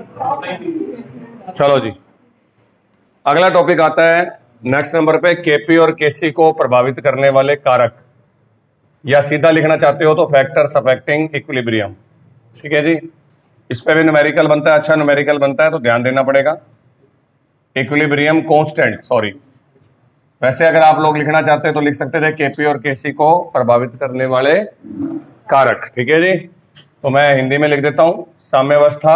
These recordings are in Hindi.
चलो जी, अगला टॉपिक आता है नेक्स्ट नंबर पे, केपी और केसी को प्रभावित करने वाले कारक, या सीधा लिखना चाहते हो तो फैक्टर्स अफेक्टिंग इक्विलिब्रियम। ठीक है जी, इस पे भी न्यूमेरिकल बनता है, अच्छा न्यूमेरिकल बनता है तो ध्यान देना पड़ेगा। इक्विलिब्रियम कांस्टेंट, सॉरी, वैसे अगर आप लोग लिखना चाहते हैं तो लिख सकते थे केपी और केसी को प्रभावित करने वाले कारक। ठीक है जी, तो मैं हिंदी में लिख देता हूं, साम्यावस्था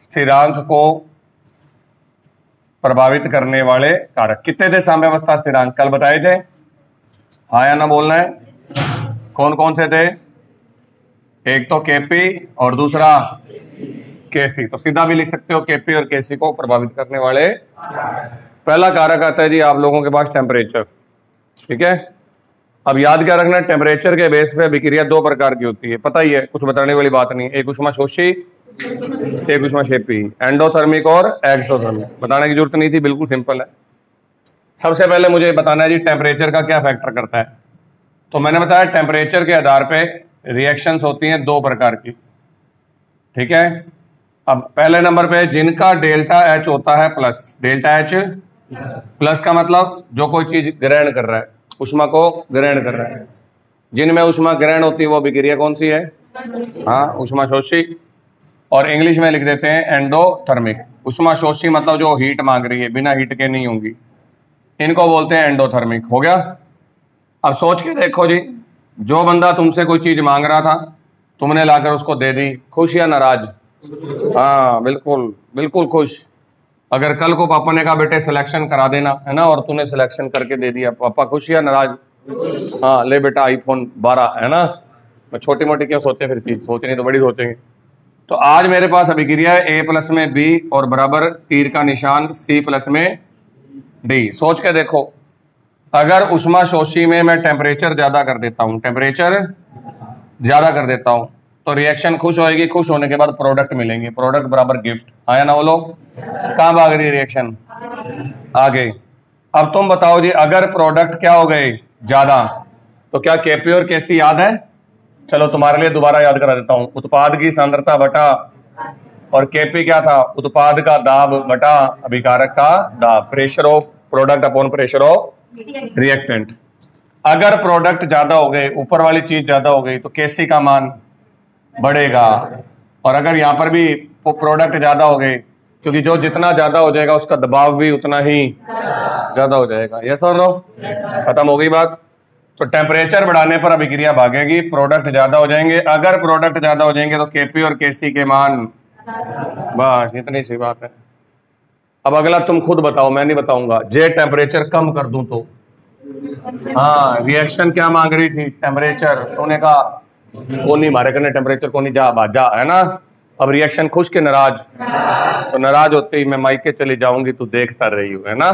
स्थिरांक को प्रभावित करने वाले कारक। कितने थे साम्यावस्था स्थिरांक, कल बताए थे, हाँ या ना बोलना है। कौन कौन से थे? एक तो केपी और दूसरा केसी, तो सीधा भी लिख सकते हो केपी और केसी को प्रभावित करने वाले। पहला कारक आता है जी आप लोगों के पास टेम्परेचर। ठीक है, अब याद क्या रखना, टेम्परेचर के बेस पे अभिक्रिया दो प्रकार की होती है, पता ही है, कुछ बताने वाली बात नहीं। एक ऊष्माशोषी, एक ऊष्माक्षेपी, एंडोथर्मिक और एक्सोथर्मिक। बताने की जरूरत नहीं थी, बिल्कुल सिंपल है। सबसे पहले मुझे बताना है जी टेम्परेचर का क्या फैक्टर करता है। तो मैंने बताया टेम्परेचर के आधार पे रिएक्शंस होती हैं दो प्रकार की। ठीक है, अब पहले नंबर पे जिनका डेल्टा एच होता है प्लस, डेल्टा एच प्लस का मतलब जो कोई चीज ग्रहण कर रहा है, ऊष्मा को ग्रहण कर रहा है, जिनमें ऊष्मा ग्रहण होती है वो अभिक्रिया कौन सी है? हाँ, ऊष्माशोषी। और इंग्लिश में लिख देते हैं एंडोथर्मिक। ऊष्माशोषी मतलब जो हीट मांग रही है, बिना हीट के नहीं होंगी, इनको बोलते हैं एंडोथर्मिक। हो गया। अब सोच के देखो जी, जो बंदा तुमसे कोई चीज मांग रहा था, तुमने लाकर उसको दे दी, खुश या नाराज? हाँ, बिल्कुल बिल्कुल खुश। अगर कल को पापा ने कहा बेटे सिलेक्शन करा देना, है ना, और तूने सिलेक्शन करके दे दिया, पापा खुश या नाराज? हाँ, ले बेटा iPhone 12, है ना। मैं छोटी मोटी क्या सोचे, फिर चीज सोचनी तो बड़ी सोचेंगे। तो आज मेरे पास अभिक्रिया है A प्लस में B और बराबर तीर का निशान C प्लस में D। सोच के देखो, अगर ऊष्माशोषी में मैं टेम्परेचर ज्यादा कर देता हूं, टेम्परेचर ज्यादा कर देता हूं, तो रिएक्शन खुश होएगी, खुश होने के बाद प्रोडक्ट मिलेंगे, प्रोडक्ट बराबर गिफ्ट। आया ना बोलो, कहां भाग रही रिएक्शन? आगे। अब तुम बताओ जी, अगर प्रोडक्ट क्या हो गए ज्यादा, तो क्या केपी और केसी याद है? चलो तुम्हारे लिए दोबारा याद करा देता हूं। उत्पाद की सांद्रता बटा, और केपी क्या था? उत्पाद का दाब बटा अभिकारक का दाब, pressure of product upon pressure of reactant. अगर प्रोडक्ट ज्यादा हो गए, ऊपर वाली चीज ज्यादा हो गई, तो केसी का मान बढ़ेगा। और अगर यहां पर भी प्रोडक्ट ज्यादा हो गए, क्योंकि जो जितना ज्यादा हो जाएगा उसका दबाव भी उतना ही ज्यादा हो जाएगा। यस और नो? खत्म हो गई बात। तो टेम्परेचर बढ़ाने पर अभिक्रिया भागेगी, प्रोडक्ट ज्यादा हो जाएंगे। अगर प्रोडक्ट ज्यादा हो जाएंगे तो केपी और केसी के मान, बस इतनी सी बात है। अब अगला तुम खुद बताओ, मैं नहीं बताऊंगा। जे टेम्परेचर कम कर दूं तो? हाँ, रिएक्शन क्या मांग रही थी? टेम्परेचर। तूने कहा कोनी मारे करने टेम्परेचर कोनी, जा बाजा, है ना। अब रिएक्शन खुश के नाराज? तो नाराज होते ही मैं मायके चली जाऊंगी, तू देखता रही हूँ, है ना।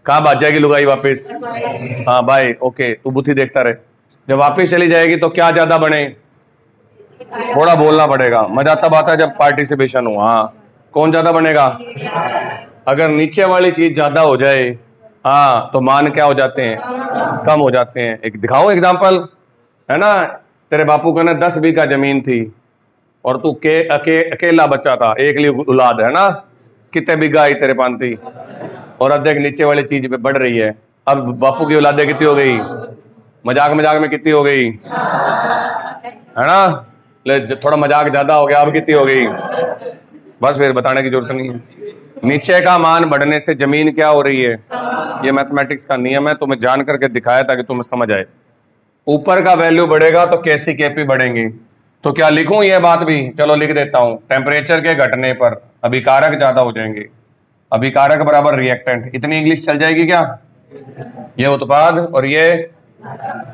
कहाँ भाग जाएगी लुगाई वापिस? हाँ भाई, ओके, तू बुद्धि देखता रहे। जब वापिस चली जाएगी तो क्या ज्यादा बने? थोड़ा बोलना पड़ेगा। मजा तब आता है जब पार्टिसिपेशन हो। हाँ, कौन ज्यादा बनेगा? अगर नीचे वाली चीज ज्यादा हो जाए, हाँ, तो मान क्या हो जाते हैं? कम हो जाते हैं। एक दिखाओ एग्जाम्पल, है ना। तेरे बापू को ना 10 बीघा जमीन थी और तू अकेला बच्चा था, एक लिए औलाद, है ना। कितने बीघा आई तेरे पांती? और अब देख नीचे वाली चीज पे बढ़ रही है। अब बापू की औलादे कितनी हो गई? मजाक मजाक में कितनी हो गई, है ना। ले थोड़ा मजाक ज्यादा हो गया, अब कितनी हो गई? बस फिर बताने की जरूरत नहीं है। नीचे का मान बढ़ने से जमीन क्या हो रही है? ये मैथमेटिक्स का नियम है, तुम्हें जान करके दिखाया ताकि तुम्हें समझ आए। ऊपर का वैल्यू बढ़ेगा तो केसी केपी बढ़ेंगे। तो क्या लिखूं ये बात भी? चलो लिख देता हूं। टेम्परेचर के घटने पर अभिकारक ज्यादा हो जाएंगे, अभिकारक बराबर रिएक्टेंट। इतनी इंग्लिश चल जाएगी क्या? ये उत्पाद और ये,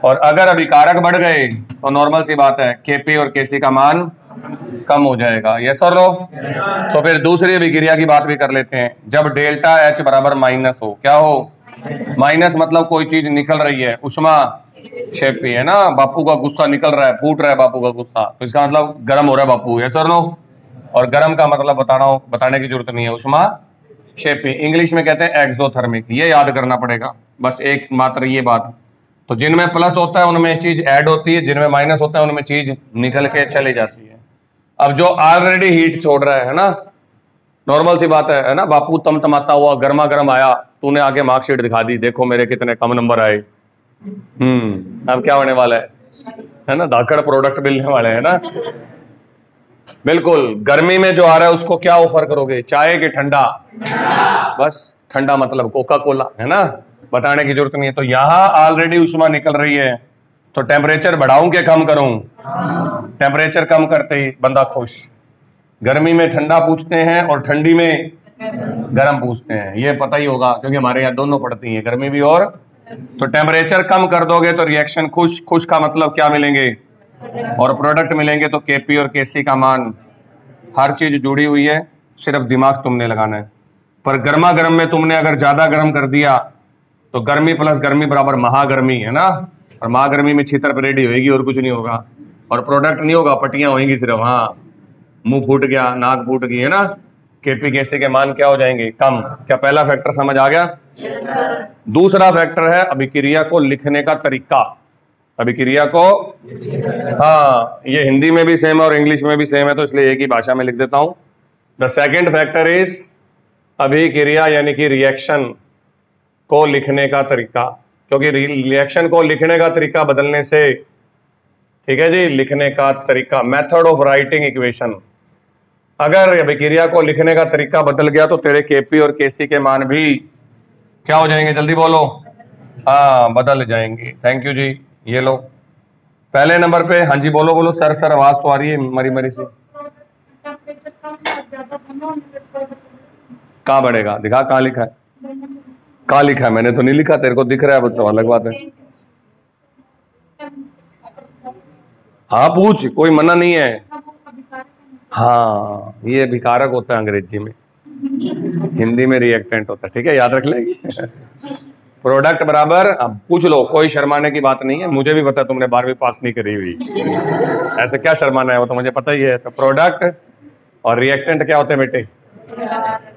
और अगर अभिकारक बढ़ गए तो नॉर्मल सी बात है, केपी और केसी का मान कम हो जाएगा। यस और नो? तो फिर दूसरी अभिक्रिया की बात भी कर लेते हैं। जब डेल्टा एच बराबर माइनस हो, क्या हो? माइनस मतलब कोई चीज निकल रही है, ऊष्मा क्षेपी, है ना। बापू का गुस्सा निकल रहा है, फूट रहा है बापू का गुस्सा, तो इसका मतलब गर्म हो रहा है बापू। यस और नो? और गर्म का मतलब बताने की जरूरत नहीं है, ऊष्मा क्षेपी। इंग्लिश में कहते हैं एक्सोथर्मिक। ये याद करना पड़ेगा बस, एक मात्र ये बात। तो जिनमें प्लस होता है उनमें चीज ऐड होती है, जिनमें माइनस होता है उनमें चीज निकल के चली जाती है। अब जो ऑलरेडी हीट छोड़ रहा है ना, नॉर्मल सी बात है ना। बापू तमतमाता हुआ गर्मा गर्म आया, तूने आके मार्कशीट दिखा दी, देखो मेरे कितने कम नंबर आए। अब क्या होने वाला है ना, धाकड़ प्रोडक्ट मिलने वाले है ना। बिल्कुल, गर्मी में जो आ रहा है उसको क्या ऑफर करोगे, चाय के ठंडा? बस ठंडा मतलब कोका कोला, है ना, बताने की जरूरत नहीं है। तो यहां ऑलरेडी ऊष्मा निकल रही है, तो टेम्परेचर बढ़ाऊं कि कम करूं? टेम्परेचर कम करते ही बंदा खुश। गर्मी में ठंडा पूछते हैं और ठंडी में गर्म पूछते हैं, ये पता ही होगा क्योंकि हमारे यहाँ दोनों पड़ती हैं, गर्मी भी और। तो टेम्परेचर कम कर दोगे तो रिएक्शन खुश, खुश का मतलब क्या मिलेंगे, और प्रोडक्ट मिलेंगे। तो केपी और केसी का मान, हर चीज जुड़ी हुई है, सिर्फ दिमाग तुमने लगाना है। पर गर्मा गर्म में तुमने अगर ज्यादा गर्म कर दिया तो गर्मी प्लस गर्मी बराबर महागर्मी, है ना। और महागर्मी में छीतर परेडी होगी और कुछ नहीं होगा, और प्रोडक्ट नहीं होगा, पट्टियां होंगी सिर्फ। हाँ, मुंह फूट गया, नाक फूट गई, है ना। केपी केसी के मान क्या हो जाएंगे, कम। क्या पहला फैक्टर समझ आ गया? दूसरा फैक्टर है अभिक्रिया को लिखने का तरीका। अभिक्रिया को, हाँ, ये हिंदी में भी सेम है और इंग्लिश में भी सेम है, तो इसलिए एक ही भाषा में लिख देता हूं। द सेकेंड फैक्टर इज अभिक्रिया यानी कि रिएक्शन को लिखने का तरीका, क्योंकि रिएक्शन को लिखने का तरीका बदलने से, ठीक है जी, लिखने का तरीका, मेथड ऑफ राइटिंग इक्वेशन, अगर अभिक्रिया को लिखने का तरीका बदल गया तो तेरे केपी और केसी के मान भी क्या हो जाएंगे, जल्दी बोलो। हाँ, बदल जाएंगे। थैंक यू जी। ये लो पहले नंबर पे, हाँ जी बोलो बोलो, सर सर आवाज तो आ रही है मरी मरी सी। कहाँ बढ़ेगा, दिखा कहाँ लिखा है, कहाँ लिखा है? मैंने तो नहीं लिखा, तेरे को दिख रहा है तो अलग बात है। हाँ पूछ, कोई मना नहीं है। हाँ, ये विकारक होता है अंग्रेजी में, हिंदी में रिएक्टेंट होता है, ठीक है, याद रख लेगी। प्रोडक्ट बराबर, अब पूछ लो, कोई शर्माने की बात नहीं है, मुझे भी पता तुमने 12वीं पास नहीं करी हुई, ऐसे क्या शर्माना है, वो तो मुझे पता ही है। तो प्रोडक्ट और रिएक्टेंट क्या होते हैं बेटे,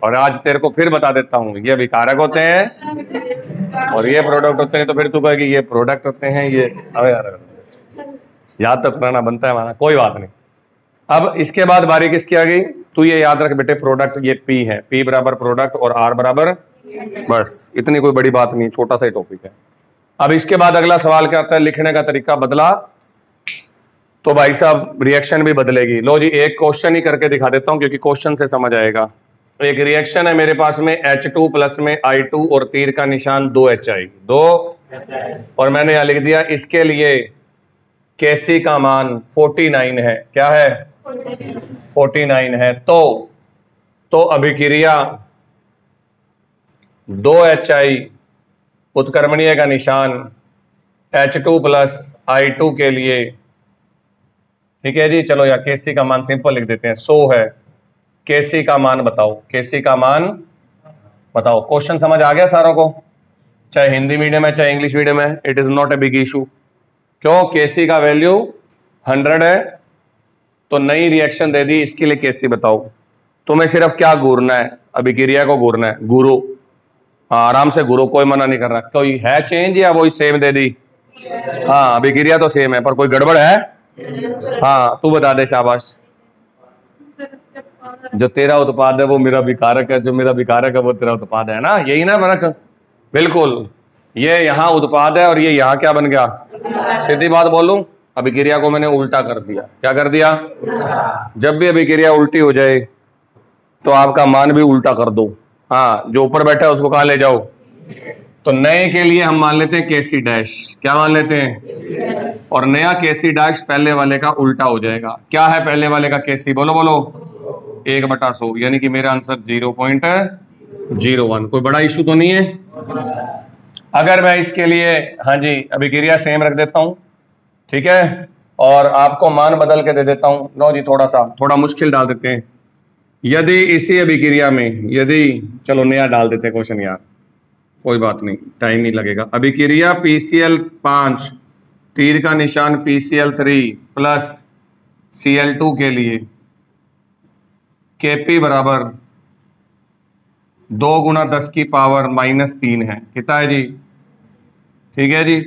और आज तेरे को फिर बता देता हूं, ये विकारक होते हैं और ये प्रोडक्ट होते हैं। तो फिर तू कहेगी ये प्रोडक्ट होते हैं, ये, अबे यार याद तो कराना बनता है हमारा, कोई बात नहीं। अब इसके बाद बारी किसकी आ गई, तू ये याद रख बेटे, प्रोडक्ट ये पी है, पी बराबर प्रोडक्ट और आर बराबर, बस इतनी कोई बड़ी बात नहीं, छोटा सा ही टॉपिक है। अब इसके बाद अगला सवाल क्या आता है, लिखने का तरीका बदला तो भाई साहब रिएक्शन भी बदलेगी। लो जी, एक क्वेश्चन ही करके दिखा देता हूं क्योंकि क्वेश्चन से समझ आएगा। एक रिएक्शन है मेरे पास में H2 प्लस में I2 और तीर का निशान 2HI, 2, और मैंने यहां लिख दिया इसके लिए केसी का मान 49 है। क्या है, 49 है। तो अभिक्रिया 2HI उत्क्रमणीय का निशान H2 प्लस I2 के लिए, ठीक है जी। चलो या केसी का मान सिंपल लिख देते हैं, 100 है। केसी का मान बताओ, केसी का मान बताओ। क्वेश्चन समझ आ गया सारों को, चाहे हिंदी मीडियम है चाहे इंग्लिश मीडियम है, it is not a big issue. क्यों, केसी का वैल्यू 100 है, तो नई रिएक्शन दे दी, इसके लिए केसी बताओ। तुम्हें सिर्फ क्या घूरना है, अभिक्रिया को घूरना है, घूरो, हाँ आराम से घूरो, कोई मना नहीं कर रहा। कोई है चेंज या वही सेम दे दी? हाँ, अभिक्रिया तो सेम है, पर कोई गड़बड़ है? हाँ, तू बता दे, शाबाश। जो तेरा उत्पाद है वो मेरा विकारक है, जो मेरा विकारक है वो तेरा उत्पाद है ना, यही ना फर्क? बिल्कुल, ये यहाँ उत्पाद है और ये यहाँ क्या बन गया, सीधी बात बोलूं, अभिक्रिया को मैंने उल्टा कर दिया। क्या कर दिया? जब भी अभिक्रिया उल्टी हो जाए तो आपका मान भी उल्टा कर दो। हाँ, जो ऊपर बैठा है उसको कहाँ ले जाओ। तो नए के लिए हम मान लेते हैं केसी डैश, क्या मान लेते हैं, और नया केसी डैश पहले वाले का उल्टा हो जाएगा। क्या है पहले वाले का केसी, बोलो बोलो, 1/100, यानी कि मेरा आंसर 0.01। कोई बड़ा इशू तो नहीं है। अगर मैं इसके लिए, हाँ जी, अभिक्रिया सेम रख देता हूं, ठीक है, और आपको मान बदल के दे देता हूं। लो जी, थोड़ा मुश्किल डाल देते हैं। यदि इसी अभिक्रिया में, यदि, चलो नया डाल देते हैं क्वेश्चन यार, कोई बात नहीं, टाइम ही लगेगा। अभिक्रिया PCl5 तीर का निशान PCl3 प्लस Cl2 के लिए Kp बराबर 2 × 10⁻³ है। कितना है जी? ठीक है जी।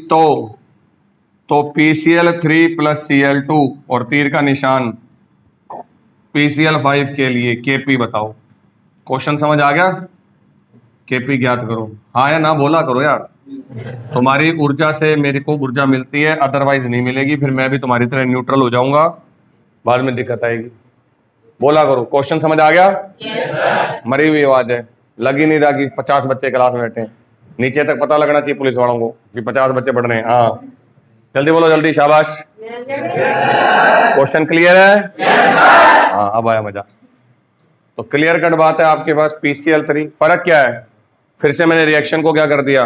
तो PCl3 प्लस Cl2 और तीर का निशान PCl5 के लिए Kp बताओ। क्वेश्चन समझ आ गया? केपी ज्ञात करो, हाँ या ना बोला करो यार। तुम्हारी ऊर्जा से मेरे को ऊर्जा मिलती है, अदरवाइज नहीं मिलेगी, फिर मैं भी तुम्हारी तरह न्यूट्रल हो जाऊंगा, बाद में दिक्कत आएगी। बोला करो। क्वेश्चन समझ आ गया? yes, मरी हुई आवाज है, लग ही नहीं रहा कि 50 बच्चे क्लास में बैठे हैं। नीचे तक पता लगना चाहिए पुलिस वालों को कि 50 बच्चे पढ़ रहे हैं। हाँ जल्दी बोलो, जल्दी, शाबाश। क्वेश्चन क्लियर है? yes, हाँ अब आया मजा। तो क्लियर कट बात है, आपके पास PCl3। फर्क क्या है? फिर से मैंने रिएक्शन को क्या कर दिया,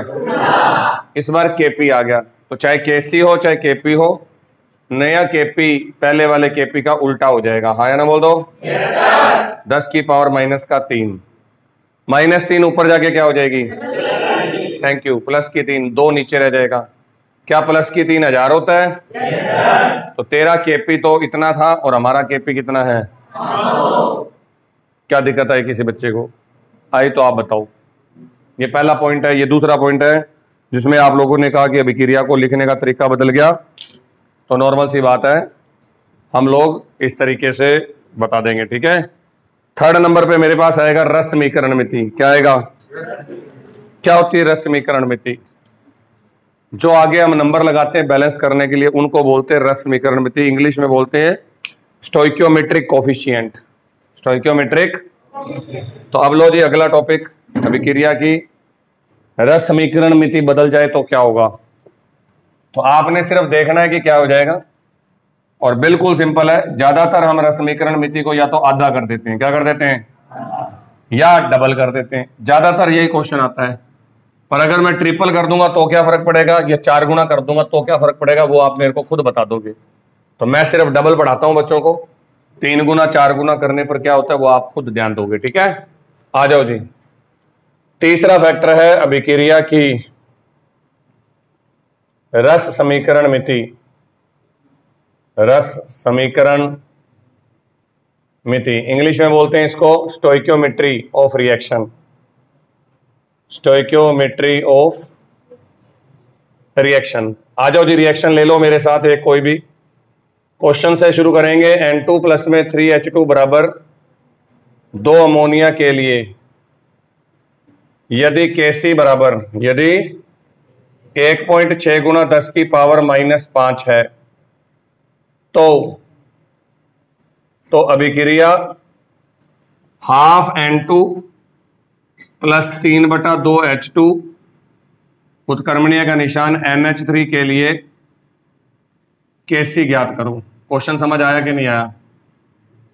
इस बार Kp आ गया। तो चाहे Kc हो चाहे Kp हो, नया Kp पहले वाले Kp का उल्टा हो जाएगा। हाँ या ना बोल दो? yes, 10 की पावर -3, -3 ऊपर जाके क्या हो जाएगी? थैंक यू, +3, 2 नीचे रह जाएगा। क्या +3 1000 होता है? yes, तो तेरा Kp तो इतना था और हमारा Kp कितना है? क्या दिक्कत आई किसी बच्चे को? आई तो आप बताओ। ये पहला पॉइंट है। ये दूसरा पॉइंट है जिसमें आप लोगों ने कहा कि अभिक्रिया को लिखने का तरीका बदल गया। तो नॉर्मल सी बात है, हम लोग इस तरीके से बता देंगे, ठीक है। थर्ड नंबर पे मेरे पास आएगा रस समीकरण मिति। क्या आएगा? क्या होती है रस समीकरण मिति? जो आगे हम नंबर लगाते हैं बैलेंस करने के लिए, उनको बोलते हैं रस समीकरण मिति। इंग्लिश में बोलते हैं स्टोइकियोमेट्रिक कोफिशिएंट। स्टोइकियोमेट्रिक। तो अब लो जी अगला टॉपिक, अभिक्रिया की रस समीकरण मिति बदल जाए तो क्या होगा। तो आपने सिर्फ देखना है कि क्या हो जाएगा, और बिल्कुल सिंपल है। ज्यादातर हम रस समीकरण मिति को या तो आधा कर देते हैं, क्या कर देते हैं, या डबल कर देते हैं। ज्यादातर यही क्वेश्चन आता है। पर अगर मैं ट्रिपल कर दूंगा तो क्या फर्क पड़ेगा, या 4 गुना कर दूंगा तो क्या फर्क पड़ेगा, वो आप मेरे को खुद बता दोगे। तो मैं सिर्फ डबल पढ़ाता हूं बच्चों को। 3 गुना 4 गुना करने पर क्या होता है वो आप खुद ध्यान दोगे, ठीक है। आ जाओ जी। तीसरा फैक्टर है अभिक्रिया की रस समीकरण मिति। रस समीकरण मिति इंग्लिश में बोलते हैं इसको stoichiometry of reaction. Stoichiometry of reaction. आ जाओ जी, रिएक्शन ले लो मेरे साथ एक कोई भी। क्वेश्चन से शुरू करेंगे। N2 प्लस में 3H2 बराबर 2 अमोनिया के लिए यदि Kc बराबर, यदि 1.6 गुना 10 की पावर -5 है तो अभिक्रिया हाफ N2 प्लस 3/2H2 उत्क्रमणीय का निशान NH3 के लिए Kc ज्ञात करो। क्वेश्चन समझ आया कि नहीं आया?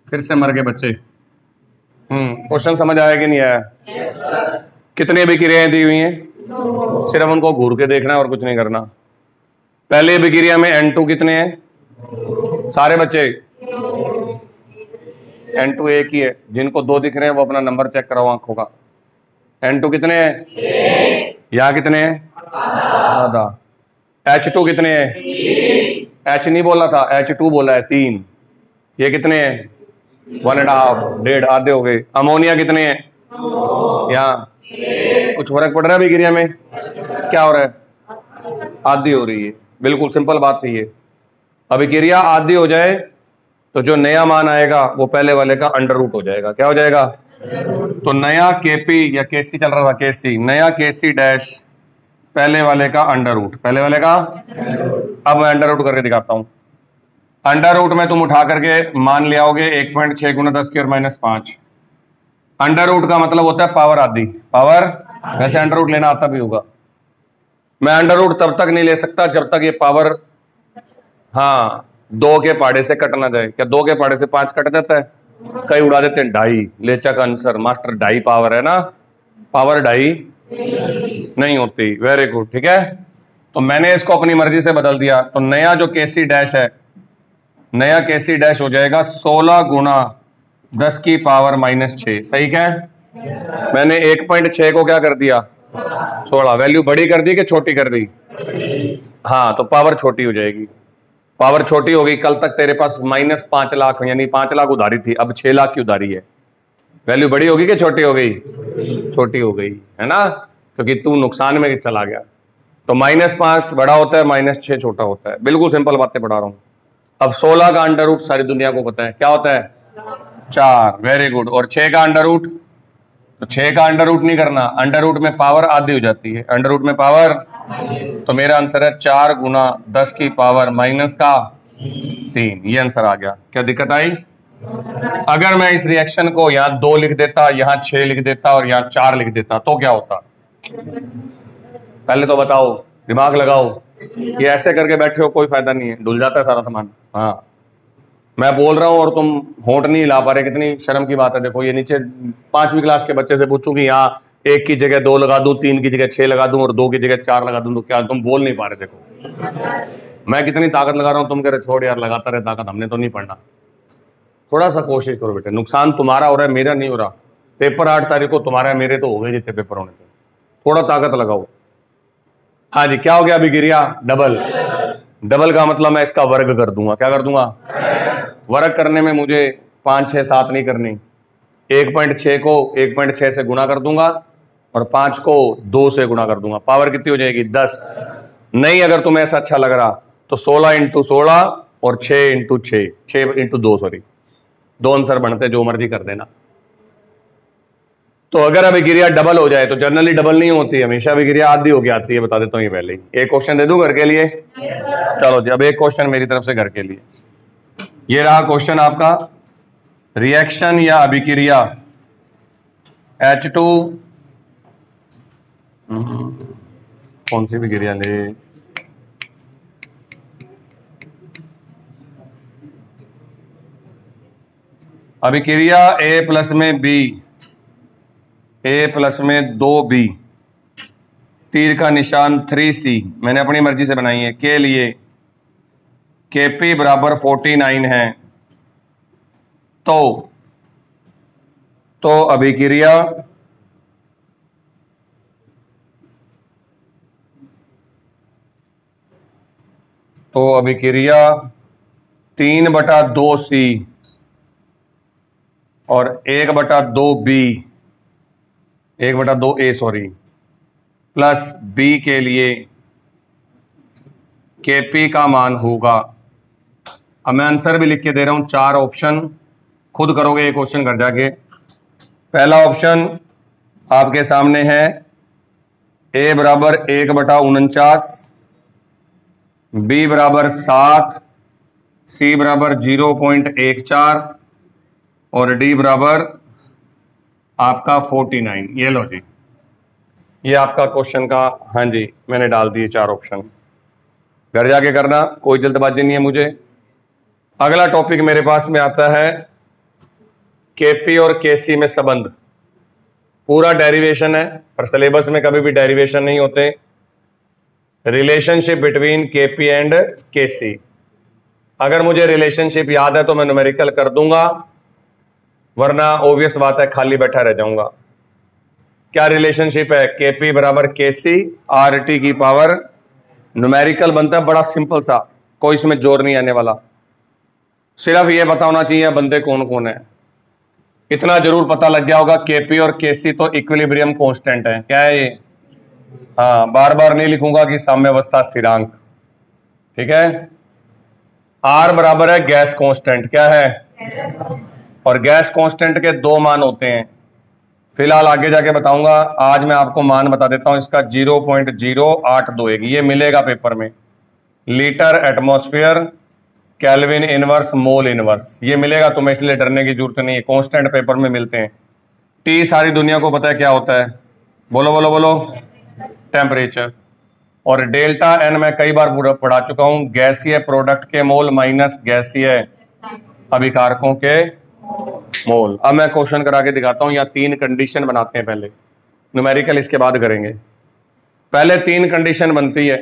फिर से मर गए बच्चे। क्वेश्चन समझ आया कि नहीं आया? yes, कितनी अभिक्रियाएं दी हुई हैं? सिर्फ उनको घूर के देखना है और कुछ नहीं करना। पहले अभिक्रिया में N2 कितने हैं सारे बच्चे? N2 एक ही है। जिनको 2 दिख रहे हैं वो अपना नंबर चेक कराओ आंखों का। N2 कितने हैं? यहाँ कितने हैं? आधा। H2 कितने हैं? H नहीं बोला था, H2 बोला है, 3। ये कितने हैं? 1.5, 1.5, आधे हो गए। अमोनिया कितने हैं? यहाँ कुछ फर्क पड़ रहा है अभिक्रिया में? क्या हो रहा है? आधी हो रही है। बिल्कुल सिंपल बात थी ये। अभिक्रिया आधी हो जाए तो जो नया मान आएगा वो पहले वाले का अंडर रूट हो जाएगा। क्या हो जाएगा? तो नया Kp या Kc चल रहा था, Kc, नया Kc डैश पहले वाले का अंडर रूट, पहले वाले का। अब मैं अंडर रूट करके दिखाता हूं। अंडर रूट में तुम उठा करके मान ले आओगे 1.6 गुना 10 की और -5। अंडर रूट का मतलब होता है पावर आधी। पावर, वैसे अंडर रूट लेना आता भी होगा। मैं अंडर रूट तब तक नहीं ले सकता जब तक ये पावर 2 के पहाड़े से कट ना जाए। क्या 2 के पहाड़े से 5 कट जाता है? कई उड़ा देते हैं 2.5। लेचा का आंसर मास्टर 2.5 पावर है ना, पावर 2.5 नहीं होती। वेरी गुड, ठीक है। तो मैंने इसको अपनी मर्जी से बदल दिया। तो नया जो Kc डैश है, नया Kc डैश हो जाएगा 16 गुना 10 की पावर -6। सही क्या है? मैंने 1.6 को क्या कर दिया? 16। वैल्यू बड़ी कर दी कि छोटी कर दी? हाँ, तो पावर छोटी हो जाएगी। पावर छोटी हो गई। कल तक तेरे पास -5 लाख यानी 5 लाख उधारी थी, अब 6 लाख की उधारी है। वैल्यू बड़ी होगी कि छोटी हो गई? छोटी हो गई है ना, क्योंकि तू नुकसान में चला गया। तो -5 बड़ा होता है, -6 छोटा होता है। बिल्कुल सिंपल बातें पढ़ा रहा हूं। अब 16 का अंडर रूट सारी दुनिया को पता है क्या होता है? 4। Very good. और 6 का अंडर रूट तो 6 का अंडर रूट नहीं करना, अंडर रूट में पावर आधी हो जाती है, अंडर रूट में पावर, तो मेरा आंसर है 4 गुना 10 की पावर माइनस का 3, ये आंसर आ गया। क्या दिक्कत आई? अगर मैं इस रिएक्शन को यहाँ 2 लिख देता, यहाँ 6 लिख देता और यहाँ 4 लिख देता तो क्या होता? पहले तो बताओ, दिमाग लगाओ। ये ऐसे करके बैठे हो, कोई फायदा नहीं है, डुल जाता है सारा सामान। हाँ, मैं बोल रहा हूं और तुम होंठ नहीं हिला पा रहे, कितनी शर्म की बात है। देखो ये नीचे 5वीं क्लास के बच्चे से पूछूं कि यहाँ 1 की जगह 2 लगा दूं, 3 की जगह 6 लगा दूं और 2 की जगह 4 लगा दूं, तो क्या तुम बोल नहीं पा रहे? देखो मैं कितनी ताकत लगा रहा हूं, तुम कह रहे छोड़ यार, लगाता रहे ताकत, हमने तो नहीं पढ़ना। थोड़ा सा कोशिश करो बेटे, नुकसान तुम्हारा हो रहा है, मेरा नहीं हो रहा। पेपर 8 तारीख को तुम्हारा है, मेरे तो हो गए जितने पेपर होने थे। थोड़ा ताकत लगाओ। हाँ जी, क्या हो गया अभिक्रिया? डबल। डबल का मतलब मैं इसका वर्ग कर दूंगा। क्या कर दूंगा? वर्ग करने में मुझे 5, 6, 7 नहीं करनी, 1.6 को 1.6 से गुना कर दूंगा और 5 को 2 से गुना कर दूंगा। पावर कितनी हो जाएगी? 10। नहीं, अगर तुम्हें ऐसा अच्छा लग रहा तो 16 × 16 और 6 × 6, 6 × 2 सॉरी, 2 आंसर बनते, जो मर्जी कर देना। तो अगर अभिक्रिया डबल हो जाए, तो जनरली डबल नहीं होती, हमेशा अभिक्रिया आधी होके आती है, बता देता हूँ ये पहले ही। एक क्वेश्चन दे दूं घर के लिए? चलो जी, अब एक क्वेश्चन मेरी तरफ से घर के लिए। ये रहा क्वेश्चन आपका, रिएक्शन या अभिक्रिया H2, कौन सी अभिक्रिया ले? अभिक्रिया A+ में B, A+ में 2B, तीर का निशान 3C, मैंने अपनी मर्जी से बनाई है, के लिए Kp बराबर 49 है, तो अभिक्रिया तो अभिक्रिया 3/2C और 1/2B, 1/2A sorry, plus B के लिए Kp का मान होगा। अब मैं आंसर भी लिख के दे रहा हूं, 4 ऑप्शन, खुद करोगे ये क्वेश्चन कर जाके। पहला ऑप्शन आपके सामने है, A बराबर 1/49, B बराबर 7, C बराबर 0.14 और D बराबर आपका 49। ये लो जी, ये आपका क्वेश्चन का, हाँ जी मैंने डाल दिए 4 ऑप्शन, घर जाके करना, कोई जल्दबाजी नहीं है मुझे। अगला टॉपिक मेरे पास में आता है Kp और Kc में संबंध, पूरा डेरिवेशन है, पर सिलेबस में कभी भी डेरिवेशन नहीं होते। Relationship between Kp and Kc, अगर मुझे रिलेशनशिप याद है तो मैं न्यूमेरिकल कर दूंगा, वरना ऑब्वियस बात है खाली बैठा रह जाऊंगा। क्या रिलेशनशिप है? Kp बराबर Kc, RT की पावर, न्यूमेरिकल बनता है, बड़ा सिंपल सा, कोई इसमें जोर नहीं आने वाला। सिर्फ ये पता होना चाहिए बंदे कौन कौन है, इतना जरूर पता लग गया होगा। Kp और Kc तो इक्विलिब्रियम कांस्टेंट है। क्या है ये? हाँ, बार बार नहीं लिखूंगा कि साम्यावस्था स्थिरांक, ठीक है। R बराबर है गैस कांस्टेंट, क्या है? और गैस कांस्टेंट के 2 मान होते हैं, फिलहाल आगे जाके बताऊंगा, आज मैं आपको मान बता देता हूं इसका, 0.082, ये मिलेगा पेपर में, litre atmosphere kelvin inverse mole inverse, ये मिलेगा तुम्हें, इसलिए डरने की जरूरत नहीं है, कांस्टेंट पेपर में मिलते हैं। टी सारी दुनिया को पता है क्या होता है, बोलो बोलो बोलो, टेम्परेचर। और डेल्टा एन मैं कई बार पढ़ा चुका हूं, गैसीय प्रोडक्ट के मोल माइनस गैसीय अभिकारकों के मोल। अब मैं क्वेश्चन करा के दिखाता हूं, यहाँ 3 कंडीशन बनाते हैं पहले, न्यूमेरिकल इसके बाद करेंगे। पहले 3 कंडीशन बनती है,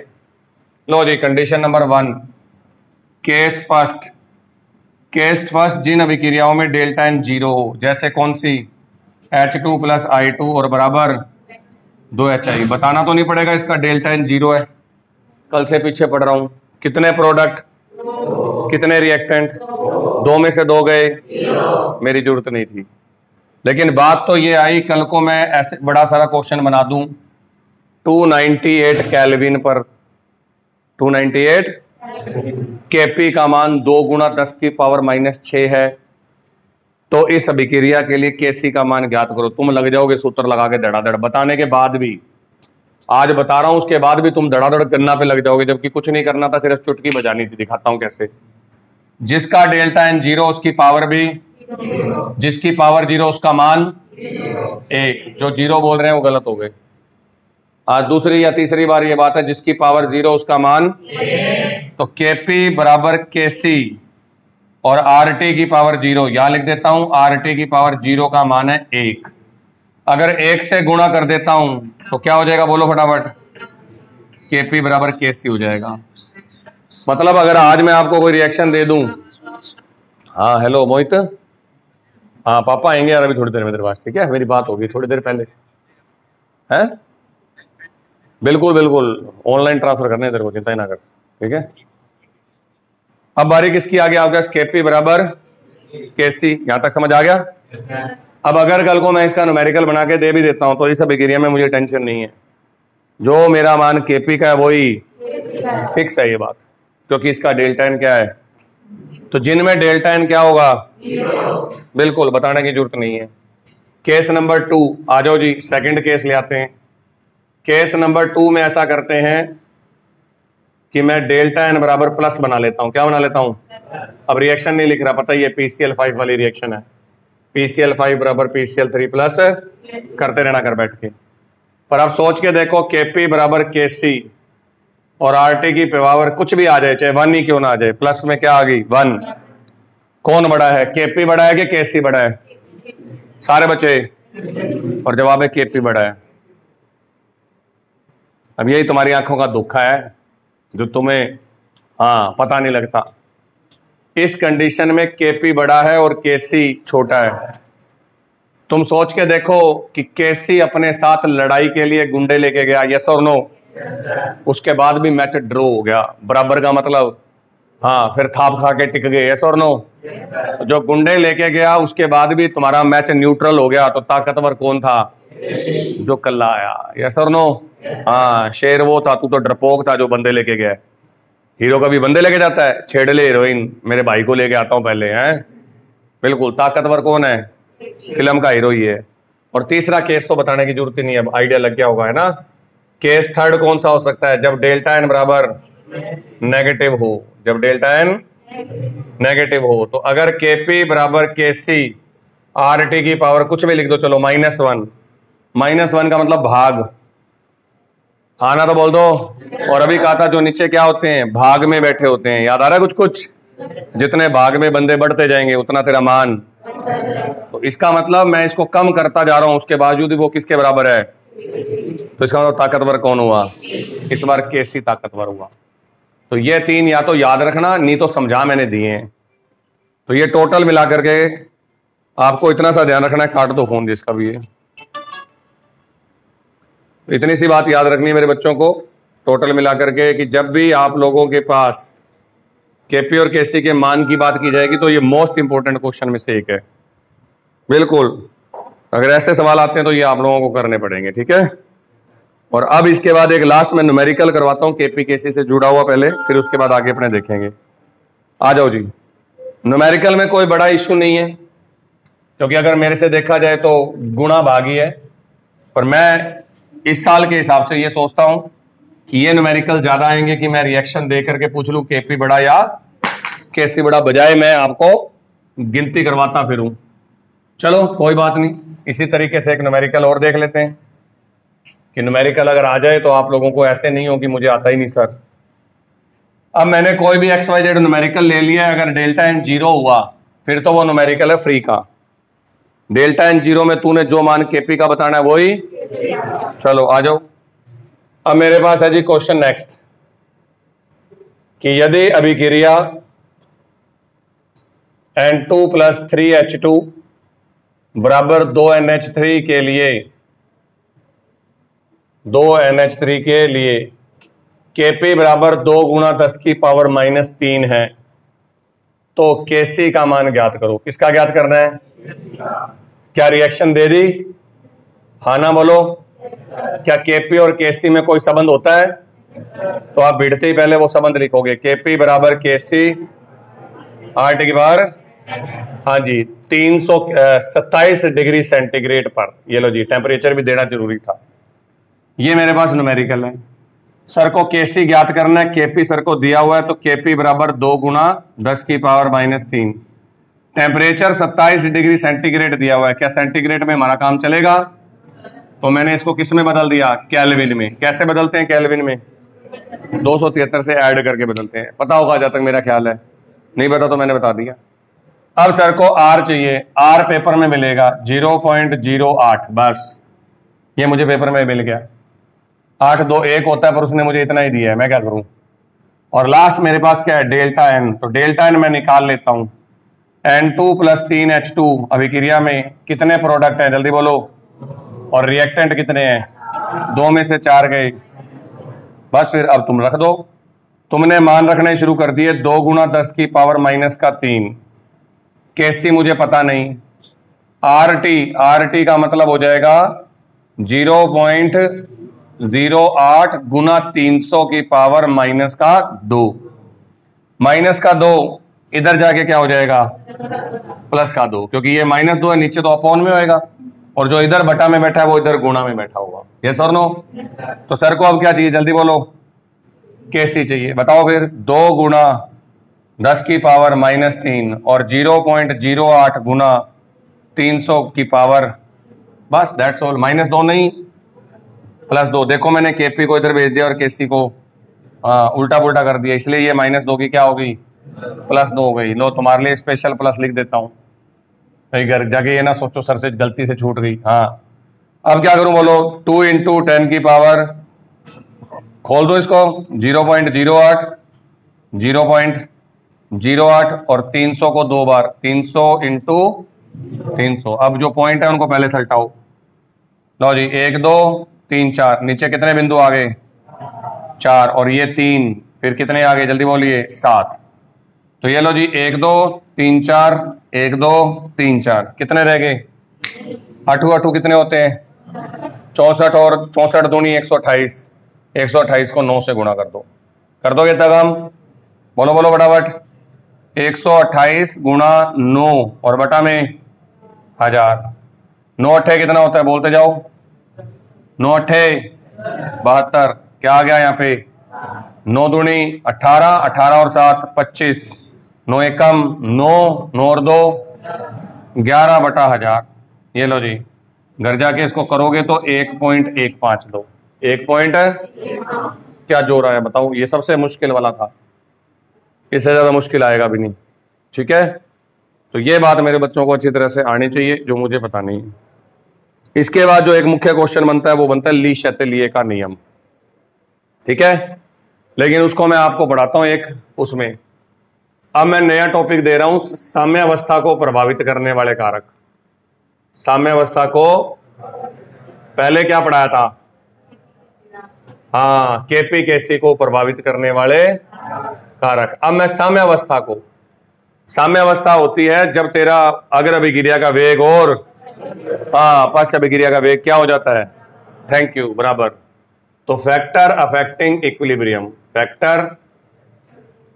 लो जी। कंडीशन नंबर 1, केस फर्स्ट, जिन अभिक्रियाओं में डेल्टा एन 0 हो, जैसे कौन सी? H2 + I2 और बराबर 2HI। बताना तो नहीं पड़ेगा इसका डेल्टा एन 0 है, कल से पीछे पढ़ रहा हूं। कितने प्रोडक्ट, कितने रिएक्टेंट? 2 में से 2 गए, मेरी जरूरत नहीं थी। लेकिन बात तो ये आई, कल को मैं ऐसे बड़ा सारा क्वेश्चन बना दूं 298 केल्विन पर, 298 Kp का मान 2 × 10⁻⁻6 है, तो इस अभिक्रिया के लिए केसी का मान ज्ञात करो। तुम लग जाओगे सूत्र लगा के धड़ाधड़, बताने के बाद भी, आज बता रहा हूं उसके बाद भी तुम धड़ाधड़ गन्ना पे लग जाओगे, जबकि कुछ नहीं करना था, सिर्फ चुटकी बजानी थी। दिखाता हूं कैसे। जिसका डेल्टा एन 0 उसकी पावर भी 0, जिसकी पावर 0 उसका मान 1। जो 0 बोल रहे हैं वो गलत हो गए। आज दूसरी या तीसरी बार ये बात है, जिसकी पावर 0 उसका मान 1। तो केपी बराबर केसी और आरटी की पावर 0, यहां लिख देता हूं आरटी की पावर 0 का मान है 1। अगर 1 से गुणा कर देता हूं तो क्या हो जाएगा, बोलो फटाफट, केपी बराबर केसी हो जाएगा। मतलब अगर आज मैं आपको कोई रिएक्शन दे दूं, हाँ हेलो मोहित, हाँ पापा आएंगे यार अभी थोड़ी देर में तेरे पास, ठीक है, मेरी बात होगी थोड़ी देर पहले, है बिल्कुल बिल्कुल, ऑनलाइन ट्रांसफर करने तेरे को, चिंता ही ना कर, ठीक है। अब बारी किसकी आ गया आपके पास, केपी बराबर केसी, यहां तक समझ आ गया। अब अगर कल को मैं इसका न्यूमेरिकल बना के दे भी देता हूं तो इस अभिक्रिया में मुझे टेंशन नहीं है, जो मेरा मान केपी का है वही फिक्स है ये बात, क्योंकि इसका डेल्टा एन क्या है। तो जिनमें डेल्टा एन क्या होगा, बिल्कुल बताने की जरूरत नहीं है। केस नंबर 2 आ जाओ जी, सेकंड केस ले आते हैं। केस नंबर 2 में ऐसा करते हैं कि मैं डेल्टा एन बराबर प्लस बना लेता हूं। क्या बना लेता हूं, अब रिएक्शन नहीं लिख रहा, पता ही है PCl5 वाली रिएक्शन है। PCl5 बराबर PCl3 प्लस करते रहना कर बैठ के। पर अब सोच के देखो, केपी बराबर केसी और आरटी की पावर कुछ भी आ जाए, चाहे 1 ही क्यों ना आ जाए, प्लस में क्या आ गई 1। कौन बड़ा है, केपी बड़ा है कि केसी बड़ा है, सारे बच्चे, और जवाब है केपी बड़ा है। अब यही तुम्हारी आंखों का दुख है जो तुम्हें हाँ पता नहीं लगता। इस कंडीशन में केपी बड़ा है और केसी छोटा है। तुम सोच के देखो कि केसी अपने साथ लड़ाई के लिए गुंडे लेके गया, यस और नो, उसके बाद भी मैच ड्रॉ हो गया, बराबर का मतलब, हाँ फिर थाप खा के टिक गए, यस और नो। जो गुंडे लेके गया उसके बाद भी तुम्हारा मैच न्यूट्रल हो गया, तो ताकतवर कौन था, जो कल्ला आया, यस और नो। हाँ शेर वो था, तू तो डरपोक था जो बंदे लेके गया। हीरो कभी बंदे लेके जाता है, छेड़ ले हीरोइन, मेरे भाई को लेके आता हूं पहले, हैं बिल्कुल, ताकतवर कौन है, फिल्म का हीरो ही है। और तीसरा केस तो बताने की जरूरत ही नहीं है, अब आइडिया लग गया होगा, है ना। केस थर्ड कौन सा हो सकता है, जब डेल्टा एन बराबर नेगेटिव हो, जब डेल्टा एन नेगेटिव हो। तो अगर केपी बराबर केसी, आरटी की पावर कुछ भी लिख दो, चलो -1, -1 का मतलब भाग, आना तो बोल दो। और अभी कहा था जो नीचे क्या होते हैं, भाग में बैठे होते हैं, याद आ रहा है कुछ कुछ, जितने भाग में बंदे बढ़ते जाएंगे उतना तेरा मान। तो इसका मतलब मैं इसको कम करता जा रहा हूं, उसके बावजूद वो किसके बराबर है, तो इसका मतलब ताकतवर कौन हुआ, इस बार केसी ताकतवर हुआ। तो ये 3 या तो याद रखना, नहीं तो समझा मैंने दिए हैं। तो ये टोटल मिला करके आपको इतना सा ध्यान रखना है, काट दो फोन जिसका भी है। इतनी सी बात याद रखनी है मेरे बच्चों को, टोटल मिला करके, कि जब भी आप लोगों के पास केपी और केसी के मान की बात की जाएगी तो ये मोस्ट इंपोर्टेंट क्वेश्चन में से एक है, बिल्कुल। अगर ऐसे सवाल आते हैं तो ये आप लोगों को करने पड़ेंगे, ठीक है। और अब इसके बाद एक लास्ट में न्यूमेरिकल करवाता हूं केपी केसी से जुड़ा हुआ पहले, फिर उसके बाद आगे अपने देखेंगे। आ जाओ जी। न्यूमेरिकल में कोई बड़ा इश्यू नहीं है, क्योंकि अगर मेरे से देखा जाए तो गुणा भागी है, पर मैं इस साल के हिसाब से ये सोचता हूं कि ये न्यूमेरिकल ज्यादा आएंगे कि मैं रिएक्शन दे करके पूछ लूं केपी बड़ा या केसी बड़ा, बजाय मैं आपको गिनती करवाता फिरूं। चलो कोई बात नहीं, इसी तरीके से एक न्यूमेरिकल और देख लेते हैं कि न्यूमेरिकल अगर आ जाए तो आप लोगों को ऐसे नहीं हो कि मुझे आता ही नहीं सर। अब मैंने कोई भी XYZ न्यूमेरिकल ले लिया है, अगर डेल्टा एन 0 हुआ फिर तो वो न्यूमेरिकल है फ्री का। डेल्टा एन 0 में तूने जो मान केपी का बताना है वही, चलो आ जाओ। अब मेरे पास है जी क्वेश्चन नेक्स्ट, कि यदि अभिक्रिया N2 + 3H2 बराबर 2NH3 के लिए, 2NH3 के लिए केपी बराबर 2 × 10⁻³ है, तो केसी का मान ज्ञात करो। किसका ज्ञात करना है, क्या रिएक्शन दे दी, हाँ ना बोलो। क्या केपी और केसी में कोई संबंध होता है, तो आप भिड़ते ही पहले वो संबंध लिखोगे, केपी बराबर केसी, आरटी की पावर हाँ जी 327 डिग्री सेंटीग्रेड पर। ये लो जी, टेम्परेचर भी देना जरूरी था। ये मेरे पास न्यूमेरिकल है। सर को केसी ज्ञात करना है। केपी सर को दिया हुआ है, तो केपी बराबर 2 गुना 10 की पावर -3। टेम्परेचर 27 डिग्री सेंटीग्रेड दिया हुआ है। क्या सेंटीग्रेड में हमारा काम चलेगा? तो मैंने इसको किस में बदल दिया? केल्विन में। कैसे बदलते हैं केल्विन में? 273 से ऐड करके बदलते हैं। पता होगा जहां तक मेरा ख्याल है, नहीं पता तो मैंने बता दिया। अब सर को आर चाहिए। आर पेपर में मिलेगा 0.08, बस ये मुझे पेपर में मिल गया। 8 2 1 होता है, पर उसने मुझे इतना ही दिया है, मैं क्या करूं। और लास्ट मेरे पास क्या है? Delta N. तो डेल्टा एन मैं निकाल लेता हूं। N2 + 3H2 अभिक्रिया में कितने प्रोडक्ट हैं? जल्दी बोलो। और रिएक्टेंट कितने हैं? 2 में से 4 गए। बस फिर अब तुम रख दो। तुमने मान रखने शुरू कर दिए। 2 गुना 10 की पावर -3। कैसी मुझे पता नहीं। आरटी का मतलब हो जाएगा 0.08 गुना 300 की पावर -2। -2 इधर जाके क्या हो जाएगा? +2, क्योंकि ये -2 है, नीचे तो अपॉन में होएगा, और जो इधर बटा में बैठा है वो इधर गुणा में बैठा होगा। यस और नो? तो सर को अब क्या चाहिए? जल्दी बोलो। कैसी चाहिए? बताओ फिर। 2 गुना 10 की पावर -3 और 0.08 गुना 300 की पावर, बस दैट्स ऑल। -2 नहीं, +2। देखो मैंने केपी को इधर भेज दिया और केसी को उल्टा पुल्टा कर दिया, इसलिए ये -2 की क्या हो गई? +2 हो गई। लो तुम्हारे लिए स्पेशल प्लस लिख देता हूं, घर जाके ये ना सोचो सर से गलती से छूट गई। हाँ, अब क्या करूं बोलो? 2 × 10 की पावर, खोल दो इसको, 0.08 0.08 और 300 को 2 बार, 300 × 300। अब जो पॉइंट है उनको पहले सल्टाओ। लो जी, 1 2 3 4। नीचे कितने बिंदु आ गए? 4, और ये 3, फिर कितने आ गए? जल्दी बोलिए। 7। तो ये लो जी, 1 2 3 4, 1 2 3 4, कितने रह गए? 8 कितने होते हैं? 64, और 64 दूनी 128। 128 को 9 से गुणा कर दो। कर दोगे तक हम? बोलो बोलो फटाफट। 128 गुणा 9 और बटा में 1000। 9 8 कितना होता है? बोलते जाओ। 9 8 72। क्या आ गया यहाँ पे? 9 दूनी 18, 18 और 7 25, 9 एकम 9, 9 और 2 11 बटा 1000। ये लो जी, घर जाके इसको करोगे तो 1.15 दो। 1 पॉइंट क्या जोड़ आया बताओ? ये सबसे मुश्किल वाला था, इससे ज्यादा मुश्किल आएगा भी नहीं। ठीक है, तो ये बात मेरे बच्चों को अच्छी तरह से आनी चाहिए, जो मुझे पता नहीं। इसके बाद जो एक मुख्य क्वेश्चन बनता है वो बनता है ली शैतेलिए का नियम। ठीक है, लेकिन उसको मैं आपको पढ़ाता हूं एक उसमें। अब मैं नया टॉपिक दे रहा हूं, साम्यावस्था को प्रभावित करने वाले कारक। साम्यावस्था को पहले क्या पढ़ाया था? हाँ, केपी केसी को प्रभावित करने वाले कारक। अब मैं साम्यावस्था को, साम्यावस्था होती है जब तेरा अग्र अभिक्रिया का वेग और पश्च अभिक्रिया का वेग क्या हो जाता है? थैंक यू, बराबर। तो factor affecting equilibrium, factor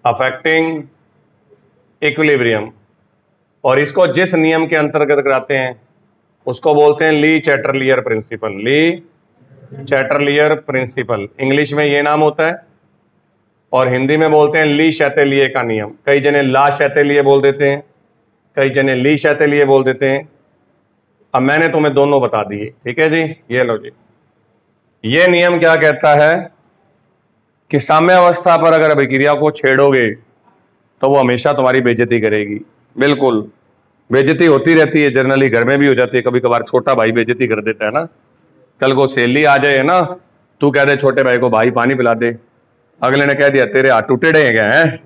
affecting equilibrium, और इसको जिस नियम के अंतर्गत कराते हैं उसको बोलते हैं ली चैटरलियर प्रिंसिपल। ली चैटरलियर प्रिंसिपल, इंग्लिश में ये नाम होता है, और हिंदी में बोलते हैं ली शैतेलिए का नियम। कई जने ला शैतेलिए बोल देते हैं, कई जने ली शैतेलिए बोल देते हैं। अब मैंने तुम्हें दोनों बता दिए। ठीक है जी, ये लो जी। ये नियम क्या कहता है कि साम्यावस्था पर अगर अभिक्रिया को छेड़ोगे तो वो हमेशा तुम्हारी बेइज्जती करेगी। बिल्कुल, बेइज्जती होती रहती है, जनरली घर में भी हो जाती है। कभी कभार छोटा भाई बेइज्जती कर देता है ना। कल को सहेली आ जाए ना, तू कह दे छोटे भाई को भाई पानी पिला दे, अगले ने कह दिया तेरे हाथ टूटे डे गए हैं,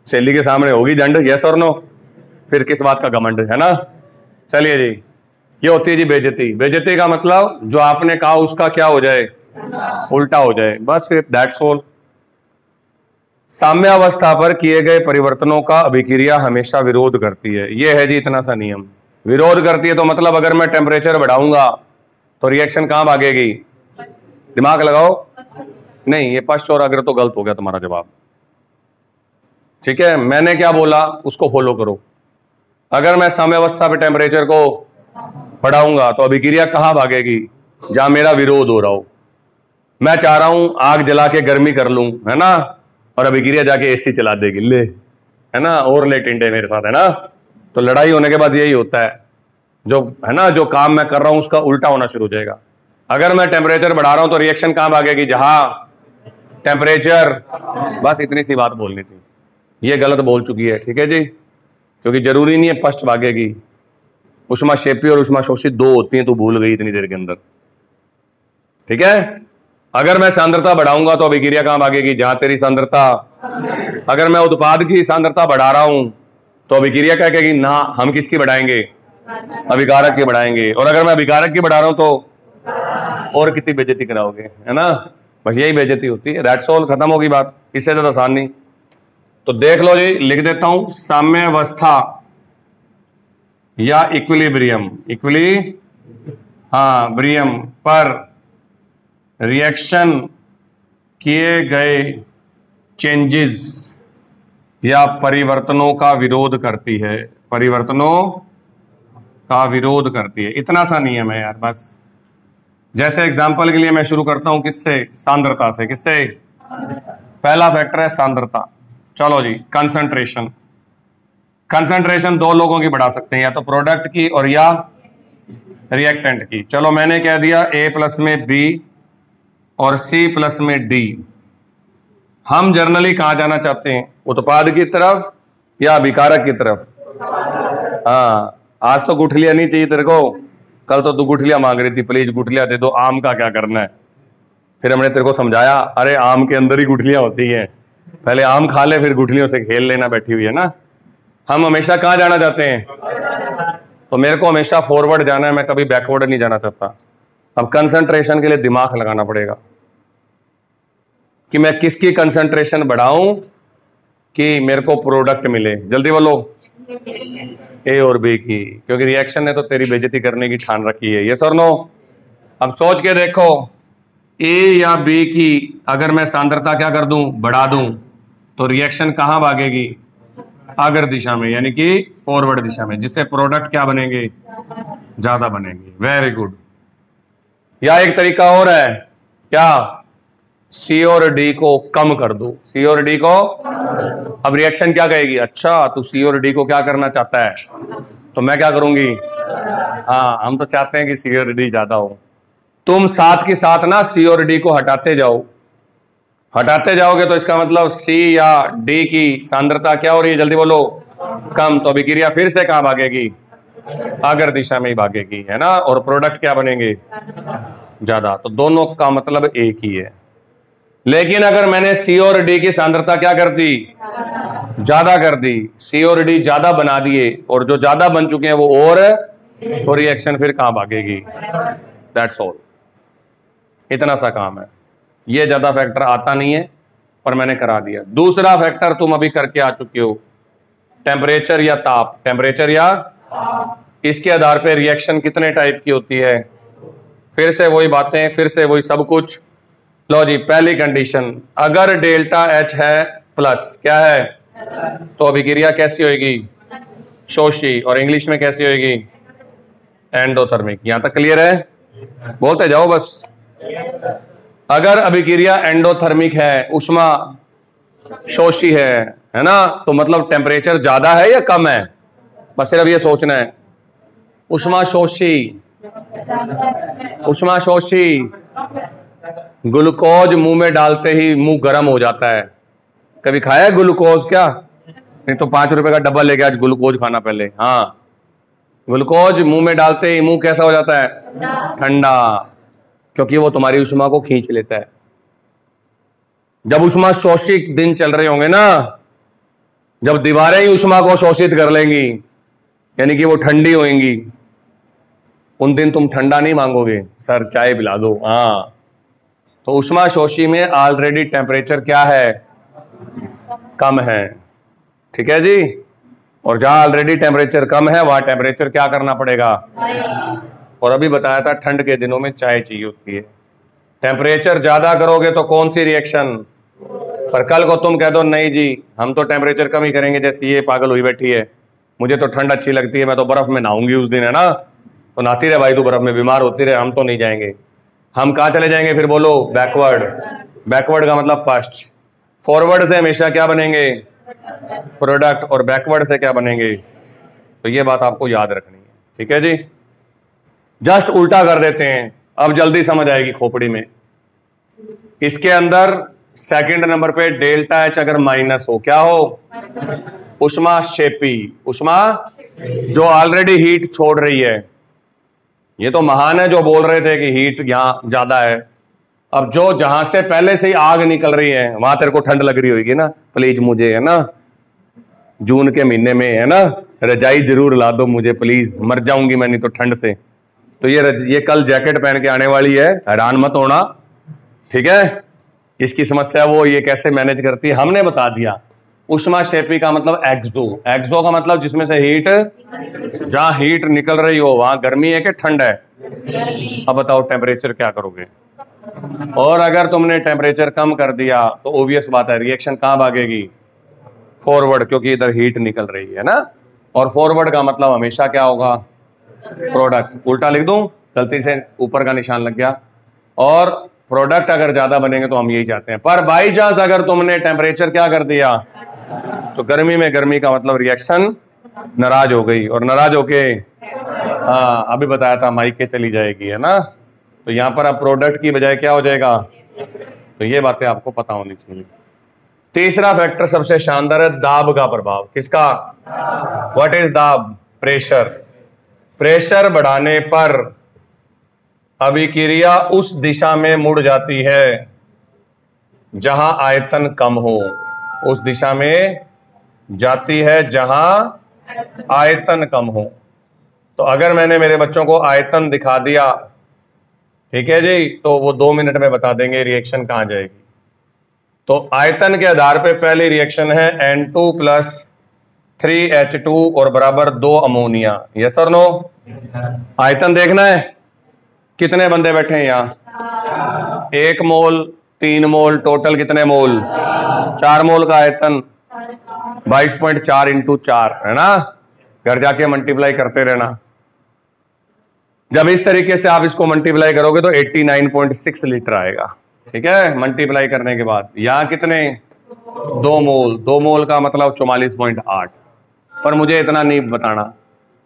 सहेली के सामने होगी जंड। यस और नो? फिर किस बात का घमंड है ना। चलिए जी, ये होती है जी बेइज्जती। बेइज्जती का मतलब जो आपने कहा उसका क्या हो जाए? उल्टा हो जाए, बस दैट्स ऑल। साम्यावस्था पर किए गए परिवर्तनों का अभिक्रिया हमेशा विरोध करती है। ये है जी इतना सा नियम। विरोध करती है तो मतलब अगर मैं टेम्परेचर बढ़ाऊंगा तो रिएक्शन कहां भागेगी? दिमाग लगाओ। नहीं, ये पश्च और अग्र तो गलत हो गया तुम्हारा जवाब। ठीक है, मैंने क्या बोला उसको फॉलो करो। अगर मैं साम्यावस्था पे टेम्परेचर को बढ़ाऊंगा तो अभिक्रिया कहाँ भागेगी? जहां मेरा विरोध हो रहा हो। मैं चाह रहा हूं आग जला के गर्मी कर लूं, है ना, और अभिक्रिया जाके एसी चला देगी, ले, है ना, और ले टिंडे मेरे साथ, है ना। तो लड़ाई होने के बाद यही होता है, जो है ना, जो काम मैं कर रहा हूं उसका उल्टा होना शुरू हो जाएगा। अगर मैं टेम्परेचर बढ़ा रहा हूं तो रिएक्शन कहां भागेगी? जहां टेम्परेचर, बस इतनी सी बात बोलनी थी। ये गलत बोल चुकी है, ठीक है जी, क्योंकि जरूरी नहीं है फर्स्ट भागेगी। ऊष्माक्षेपी और ऊष्माशोषित दो होती हैं, तो भूल गई इतनी देर के अंदर, ठीक है। अगर मैं सांद्रता बढ़ाऊंगा तो अभिक्रिया कहां भागेगी? जहां तेरी सांद्रता। अगर मैं उत्पाद की सांद्रता बढ़ा रहा हूं तो अभिक्रिया क्या कहेगी? ना, हम किसकी बढ़ाएंगे? अभिकारक की बढ़ाएंगे। और अगर मैं अभिकारक की बढ़ा रहा हूं तो और कितनी बेइज्जती कराओगे, है ना। बस यही बेइज्जती होती है, दैट्स ऑल, खत्म होगी बात, इससे ज्यादा आसान नहीं। तो देख लो जी, लिख देता हूं, साम्यावस्था या इक्विलिब्रियम, ब्रियम पर रिएक्शन किए गए चेंजेस या परिवर्तनों का विरोध करती है, परिवर्तनों का विरोध करती है। इतना सा नियम है यार, बस। जैसे एग्जांपल के लिए मैं शुरू करता हूं किससे? सांद्रता से। किससे? पहला फैक्टर है सांद्रता। चलो जी, कंसंट्रेशन। कंसंट्रेशन दो लोगों की बढ़ा सकते हैं, या तो प्रोडक्ट की और या रिएक्टेंट की। चलो मैंने कह दिया A प्लस में B और C प्लस में D। हम जर्नली कहां जाना चाहते हैं? उत्पाद की तरफ या अभिकारक की तरफ? हाँ, आज तो गुठलियां नहीं चाहिए तेरे को, कल तो तू गुठलियां मांग रही थी, प्लीज गुठलियां दे दो, आम का क्या करना है। फिर हमने तेरे को समझाया, अरे आम के अंदर ही गुठलियां होती हैं, पहले आम खा ले फिर गुठलियों से खेल लेना, बैठी हुई है ना। हम हमेशा कहां जाना चाहते हैं? तो मेरे को हमेशा फॉरवर्ड जाना है, मैं कभी बैकवर्ड नहीं जाना चाहता। अब कंसंट्रेशन के लिए दिमाग लगाना पड़ेगा कि मैं किसकी कंसंट्रेशन बढ़ाऊं कि मेरे को प्रोडक्ट मिले। जल्दी बोलो, ए और बी की, क्योंकि रिएक्शन ने तो तेरी बेइज्जती करने की ठान रखी है। यस और नो? अब सोच के देखो, ए या बी की अगर मैं सांद्रता क्या कर दूं? बढ़ा दूं, तो रिएक्शन कहां भागेगी? अग्र दिशा में, यानी कि फॉरवर्ड दिशा में, जिससे प्रोडक्ट क्या बनेंगे? ज्यादा बनेंगे। Very good. या एक तरीका और है, क्या? सी और डी को कम कर दो, सी और डी को। अब रिएक्शन क्या कहेगी? अच्छा, तू सी और डी को क्या करना चाहता है, तो मैं क्या करूंगी? हाँ, हम तो चाहते हैं कि सी और डी ज्यादा हो। तुम साथ के साथ ना सी और डी को हटाते जाओ, हटाते जाओगे तो इसका मतलब सी या डी की सांद्रता क्या हो रही है? जल्दी बोलो, कम। तो अभिक्रिया फिर से कहां भागेगी? अग्र दिशा में ही भागेगी, है ना। और प्रोडक्ट क्या बनेंगे? ज्यादा। तो दोनों का मतलब एक ही है। लेकिन अगर मैंने सी और डी की सांद्रता क्या कर दी? ज्यादा कर दी, सी और डी ज्यादा बना दिए, और जो ज्यादा बन चुके हैं वो और, तो रिएक्शन फिर कहां भागेगी? दैट्स ऑल, इतना सा काम है। ये ज्यादा फैक्टर आता नहीं है, पर मैंने करा दिया। दूसरा फैक्टर तुम अभी करके आ चुके हो, टेम्परेचर या ताप। टेम्परेचर या, इसके आधार पे रिएक्शन कितने टाइप की होती है? फिर से वही बातें, फिर से वही सब कुछ। लो जी, पहली कंडीशन, अगर डेल्टा H है प्लस, क्या है? तो अभिक्रिया कैसी होगी? शोषी। और इंग्लिश में कैसी होगी? एंडोथर्मिक। यहां तक क्लियर है? बोलते जाओ बस। अगर अभिक्रिया एंडोथर्मिक है, ऊष्मा शोषी है ना, तो मतलब टेम्परेचर ज्यादा है या कम है? बस सिर्फ ये सोचना है। ऊष्मा शोषी, ऊष्मा शोषी, ग्लूकोज मुंह में डालते ही मुंह गर्म हो जाता है। कभी खाया है ग्लूकोज? क्या नहीं तो 5 रुपए का डब्बा लेके आज ग्लूकोज खाना पहले। हाँ, ग्लूकोज मुंह में डालते ही मुंह कैसा हो जाता है? ठंडा, क्योंकि वो तुम्हारी ऊष्मा को खींच लेता है। जब ऊष्मा शोषित दिन चल रहे होंगे ना, जब दीवारें ही ऊष्मा को शोषित कर लेंगी, यानी कि वो ठंडी होंगी, उन दिन तुम ठंडा नहीं मांगोगे, सर चाय पिला दो। हाँ, तो ऊष्मा शोषी में ऑलरेडी टेम्परेचर क्या है? कम है, ठीक है जी। और जहां ऑलरेडी टेम्परेचर कम है वहां टेम्परेचर क्या करना पड़ेगा? और अभी बताया था ठंड के दिनों में चाय चाहिए होती है। टेम्परेचर ज्यादा करोगे तो कौन सी रिएक्शन? पर कल को तुम कह दो नहीं जी हम तो टेम्परेचर कम ही करेंगे, जैसे ये पागल हुई बैठी है मुझे तो ठंड अच्छी लगती है, मैं तो बर्फ में नहाऊंगी उस दिन, है ना। तो नहाती रहे भाई, तू बर्फ में, बीमार होती रहे, हम तो नहीं जाएंगे। हम कहाँ चले जाएंगे फिर, बोलो, बैकवर्ड। बैकवर्ड का मतलब फर्स्ट। फॉरवर्ड से हमेशा क्या बनेंगे, प्रोडक्ट, और बैकवर्ड से क्या बनेंगे। तो ये बात आपको याद रखनी है, ठीक है जी। जस्ट उल्टा कर देते हैं, अब जल्दी समझ आएगी खोपड़ी में। इसके अंदर सेकंड नंबर पे डेल्टा एच अगर माइनस हो, क्या हो, ऊष्माक्षेपी, ऊष्मा जो ऑलरेडी हीट छोड़ रही है। ये तो महान है जो बोल रहे थे कि हीट यहां ज्यादा है। अब जो जहां से पहले से ही आग निकल रही है, वहां तेरे को ठंड लग रही होगी ना, प्लीज मुझे, है ना, जून के महीने में, है ना, रजाई जरूर ला दो मुझे प्लीज, मर जाऊंगी मैं नहीं तो ठंड से। तो ये कल जैकेट पहन के आने वाली है, हैरान मत होना, ठीक है। इसकी समस्या वो ये कैसे मैनेज करती है हमने बता दिया। ऊष्माक्षेपी का मतलब एक्सो, एक्सो का मतलब जिसमें से हीट, जहां हीट निकल रही हो वहां गर्मी है कि ठंड है। अब बताओ टेम्परेचर क्या करोगे। और अगर तुमने टेम्परेचर कम कर दिया तो ओबियस बात है, रिएक्शन कहां भागेगी, फॉरवर्ड, क्योंकि इधर हीट निकल रही है ना। और फॉरवर्ड का मतलब हमेशा क्या होगा, प्रोडक्ट। उल्टा लिख दूं, गलती से ऊपर का निशान लग गया। और प्रोडक्ट अगर ज्यादा बनेंगे तो हम यही चाहते हैं। पर बाई चांस अगर तुमने टेम्परेचर क्या कर दिया, तो गर्मी में गर्मी का मतलब रिएक्शन नाराज हो गई, और नाराज होके, हाँ अभी बताया था, माइके चली जाएगी, है ना। तो यहां पर अब प्रोडक्ट की बजाय क्या हो जाएगा। तो ये बातें आपको पता होनी चाहिए। तीसरा फैक्टर सबसे शानदार है, दाब का प्रभाव। किसका, व्हाट इज दाब, प्रेशर। प्रेशर बढ़ाने पर अभिक्रिया उस दिशा में मुड़ जाती है जहां आयतन कम हो, उस दिशा में जाती है जहां आयतन कम हो। तो अगर मैंने मेरे बच्चों को आयतन दिखा दिया, ठीक है जी, तो वो 2 मिनट में बता देंगे रिएक्शन कहां जाएगी। तो आयतन के आधार पे पहली रिएक्शन है N2 + 3H2 और बराबर 2 अमोनिया। यस और नो। आयतन देखना है, कितने बंदे बैठे हैं यहां, 1 मोल, 3 मोल, टोटल कितने मोल, 4 मोल का आयतन, 22.4 × 4, है ना। घर जाके मल्टीप्लाई करते रहना। जब इस तरीके से आप इसको मल्टीप्लाई करोगे तो 89.6 लीटर आएगा, ठीक है। मल्टीप्लाई करने के बाद यहां कितने, 2 मोल, 2 मोल का मतलब 44.8। पर मुझे इतना नहीं बताना,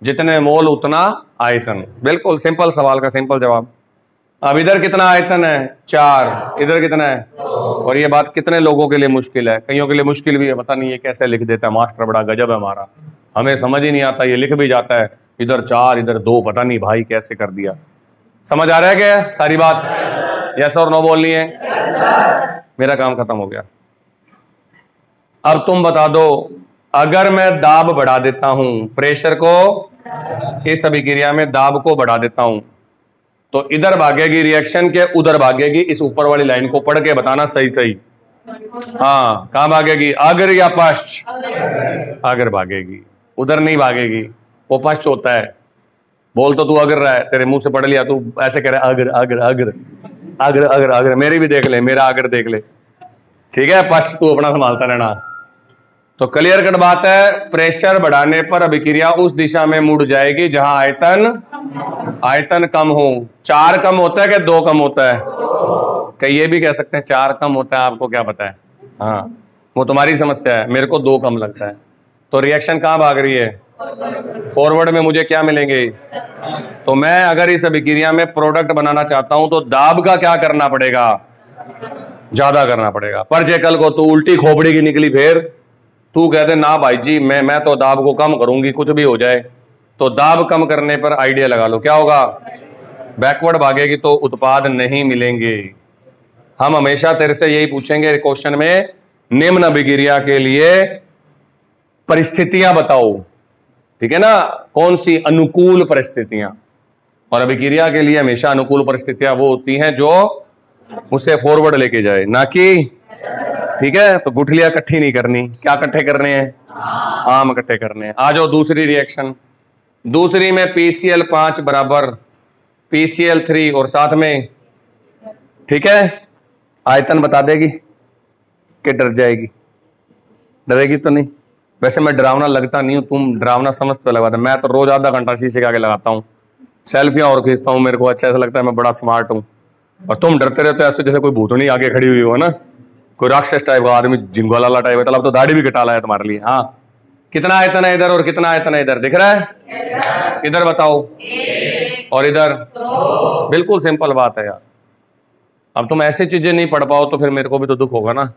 जितने मोल उतना आयतन। बिल्कुल सिंपल सवाल का सिंपल जवाब। अब इधर कितना आयतन है, 4, इधर कितना है। और ये बात कितने लोगों के लिए मुश्किल है, कईयों के लिए मुश्किल भी है, पता नहीं ये कैसे लिख देता है मास्टर, बड़ा गजब है हमारा, हमें समझ ही नहीं आता, ये लिख भी जाता है, इधर 4 इधर 2, पता नहीं भाई कैसे कर दिया। समझ आ रहा है क्या सारी बात, यस और नो बोलनी है। मेरा काम खत्म हो गया। अब तुम बता दो, अगर मैं दाब बढ़ा देता हूं, प्रेशर को, इस अभिक्रिया में दाब को बढ़ा देता हूं, तो इधर भागेगी रिएक्शन के, उधर भागेगी। इस ऊपर वाली लाइन को पढ़ के बताना सही सही। हाँ, कहां भागेगी, अग्र या पश्च, अग्र भागेगी, उधर नहीं भागेगी, वो पश्च होता है। बोल तो तू अग्र रहा है, तेरे मुंह से पढ़ लिया, तू ऐसे कह रहा है अग्र अग्र अग्र अग्र अग्र अग्र। मेरी भी देख ले, मेरा अग्र देख ले, ठीक है। पश्च तू अपना संभालता रहना। तो क्लियर कट बात है, प्रेशर बढ़ाने पर अभिक्रिया उस दिशा में मुड़ जाएगी जहां आयतन कम हो। 4 कम होता है कि 2 कम होता है, कई ये भी कह सकते हैं 4 कम होता है, आपको क्या पता है। हाँ, वो तुम्हारी समस्या है, मेरे को 2 कम लगता है। तो रिएक्शन कहां भाग रही है, फॉरवर्ड में मुझे क्या मिलेंगे। तो मैं अगर इस अभिक्रिया में प्रोडक्ट बनाना चाहता हूं तो दाब का क्या करना पड़ेगा, ज्यादा करना पड़ेगा। पर जे कल को तू उल्टी खोपड़ी की निकली, फिर तू कहते ना भाई जी मैं तो दाब को कम करूंगी, कुछ भी हो जाए। तो दाब कम करने पर आइडिया लगा लो, क्या होगा, बैकवर्ड भागेगी तो उत्पाद नहीं मिलेंगे। हम हमेशा तेरे से यही पूछेंगे क्वेश्चन में, निम्न अभिक्रिया के लिए परिस्थितियां बताओ, ठीक है ना, कौन सी अनुकूल परिस्थितियां। और अभिक्रिया के लिए हमेशा अनुकूल परिस्थितियां वो होती हैं जो उसे फॉरवर्ड लेके जाए, ना कि, ठीक है। तो गुठलियां इकट्ठी नहीं करनी, क्या इकट्ठे करने हैं, आम इकट्ठे करने हैं। आ जाओ दूसरी रिएक्शन। दूसरी में PCl5 बराबर PCl3 और साथ में, ठीक है, आयतन बता देगी कि डर जाएगी, डरेगी तो नहीं, वैसे मैं डरावना लगता नहीं हूँ, तुम डरावना समझते हो लगाते। मैं तो रोज आधा घंटा शीशे के आगे लगाता हूँ, सेल्फियां और खींचता हूँ, मेरे को अच्छा ऐसा लगता है मैं बड़ा स्मार्ट हूँ। और तुम डरते रहते हो ऐसे जैसे कोई भूतनी आगे खड़ी हुई हो ना, कोई राक्षस टाइप का आदमी, जिंगोलाला टाइप है। तो अब तो दाढ़ी भी कटा लाया तुम्हारे लिए। हाँ, कितना आयतन है इधर और कितना आयतन है इधर, दिख रहा है? इधर बताओ, और इधर बिल्कुल सिंपल बात है यार। अब तुम ऐसी चीजें नहीं पढ़ पाओ तो फिर मेरे को भी तो दुख होगा ना।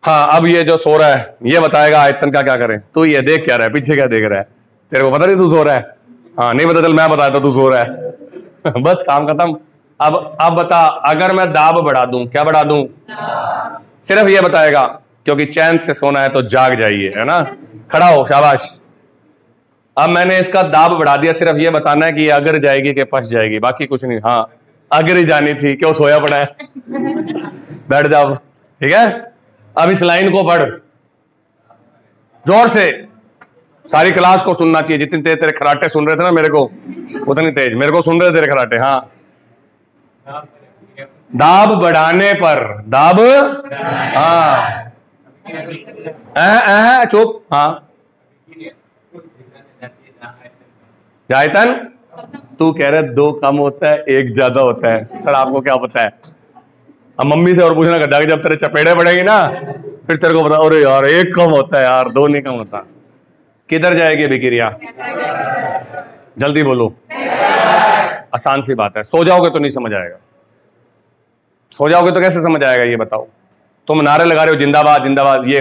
हाँ, अब ये जो सो रहा है ये बताएगा आयतन का क्या करें। तू ये देख क्या रहा है, पीछे क्या देख रहा है, तेरे को पता नहीं तू सो रहा है? हाँ, नहीं पता, चल मैं बताता तू सो रहा है। बस काम खत्म। अब बता, अगर मैं दाब बढ़ा दूं, क्या बढ़ा दूं? सिर्फ ये बताएगा, क्योंकि चैन से सोना है तो जाग जाइए, है ना? खड़ा हो, शाबाश। अब मैंने इसका दाब बढ़ा दिया, सिर्फ ये बताना है कि ये अगर जाएगी कि पछ जाएगी, बाकी कुछ नहीं। हाँ, अगर ही जानी थी, क्यों सोया पड़ा है? बैठ जाओ, ठीक है? अब इस लाइन को पढ़ जोर से, सारी क्लास को सुनना चाहिए। जितनी तेज तेरे खराटे सुन रहे थे ना मेरे को, उतनी तेज मेरे को सुन रहे तेरे खराटे। हाँ, दाब बढ़ाने पर, दाब, हाँ, चुप, हाँ, आयतन तू कह रहे दो कम होता है एक ज्यादा होता है, सर आपको क्या पता है? अब मम्मी से और पूछना गड्ढा कि जब तेरे चपेड़े पड़ेगी ना फिर तेरे को पता, अरे यार एक कम होता है यार, दो नहीं कम होता। किधर जाएगी अभिक्रिया? जल्दी बोलो। आसान सी बात है, सो जाओगे तो नहीं समझ आएगा। सो जाओगे तो कैसे समझ आएगा ये बताओ? तुम नारे लगा रहे हो जिंदाबाद जिंदाबाद, ये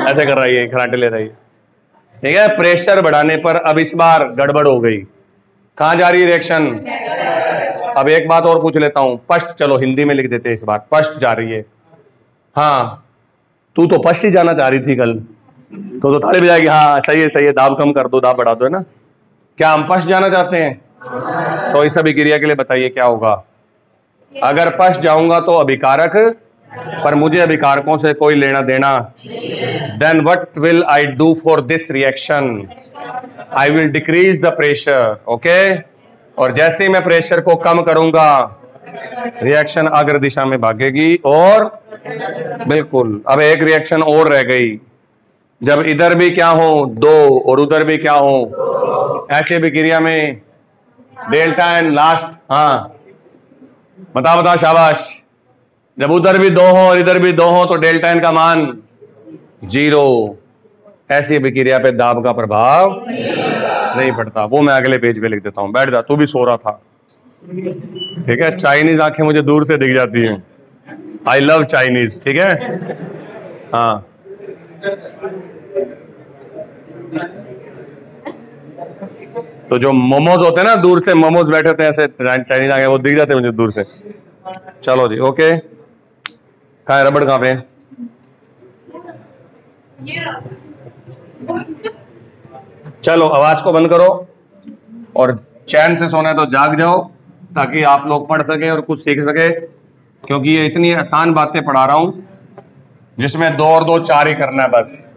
ऐसे कर रही है, खराटे ले रही है, ठीक है? प्रेशर बढ़ाने पर अब इस बार गड़बड़ हो गई। कहां जा रही है रिएक्शन? अब एक बात और पूछ लेता हूं, पश्च, चलो हिंदी में लिख देते हैं इस बार, पश्च जा रही है। हाँ, तू तो पश्च ही जाना चाह रही थी कल, तो ताली बजाएगी। हाँ सही है सही है, दाब कम कर दो, दाब बढ़ा दो, है ना? क्या हम पश्च जाना चाहते हैं? तो इस अभिक्रिया के लिए बताइए क्या होगा? अगर पश्च जाऊंगा तो अभिकारक, पर मुझे अभिकारकों से कोई लेना देना। Then what will I do for this reaction? I will decrease the pressure, okay? और जैसे ही मैं प्रेशर को कम करूंगा रिएक्शन अग्र दिशा में भागेगी। और बिल्कुल, अब एक रिएक्शन और रह गई, जब इधर भी क्या हो दो और उधर भी क्या हो, ऐसी अभिक्रिया में डेल्टा एन लास्ट। हाँ बता बता, शाबाश। जब उधर भी दो हो और इधर भी दो हो तो डेल्टा एन का मान 0। ऐसी अभिक्रिया पे दाब का प्रभाव नहीं पड़ता। वो मैं अगले पेज पे लिख देता हूं, बैठ जा, तू भी सो रहा था, ठीक है? चाइनीज आंखें मुझे दूर से दिख जाती हैं, आई लव चाइनीज, ठीक है? हाँ, तो जो मोमोज होते हैं ना, दूर से मोमोज बैठे होते हैं ऐसे, चाइनीज आंखें, वो दिख जाते हैं मुझे दूर से। चलो जी, ओके। कहाँ है रबड़? कहाँ पे? चलो आवाज को बंद करो और चैन से सोना है तो जाग जाओ, ताकि आप लोग पढ़ सके और कुछ सीख सके। क्योंकि ये इतनी आसान बातें पढ़ा रहा हूं जिसमें 2 और 2 4 ही करना है बस।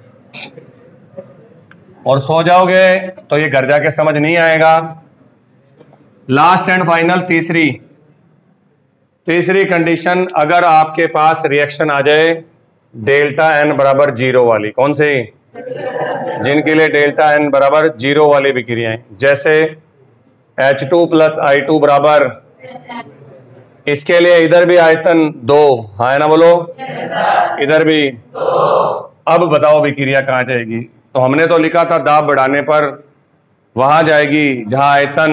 और सो जाओगे तो ये घर जाके समझ नहीं आएगा। लास्ट एंड फाइनल तीसरी कंडीशन, अगर आपके पास रिएक्शन आ जाए डेल्टा एन बराबर 0 वाली। कौन सी? जिनके लिए डेल्टा एन बराबर 0 वाली विक्रियाएं, जैसे H2 प्लस I2 बराबर, इसके लिए इधर भी आयतन 2, हाँ है ना? बोलो इधर भी। अब बताओ विक्रिया कहां जाएगी? तो हमने तो लिखा था दाब बढ़ाने पर वहां जाएगी जहां आयतन,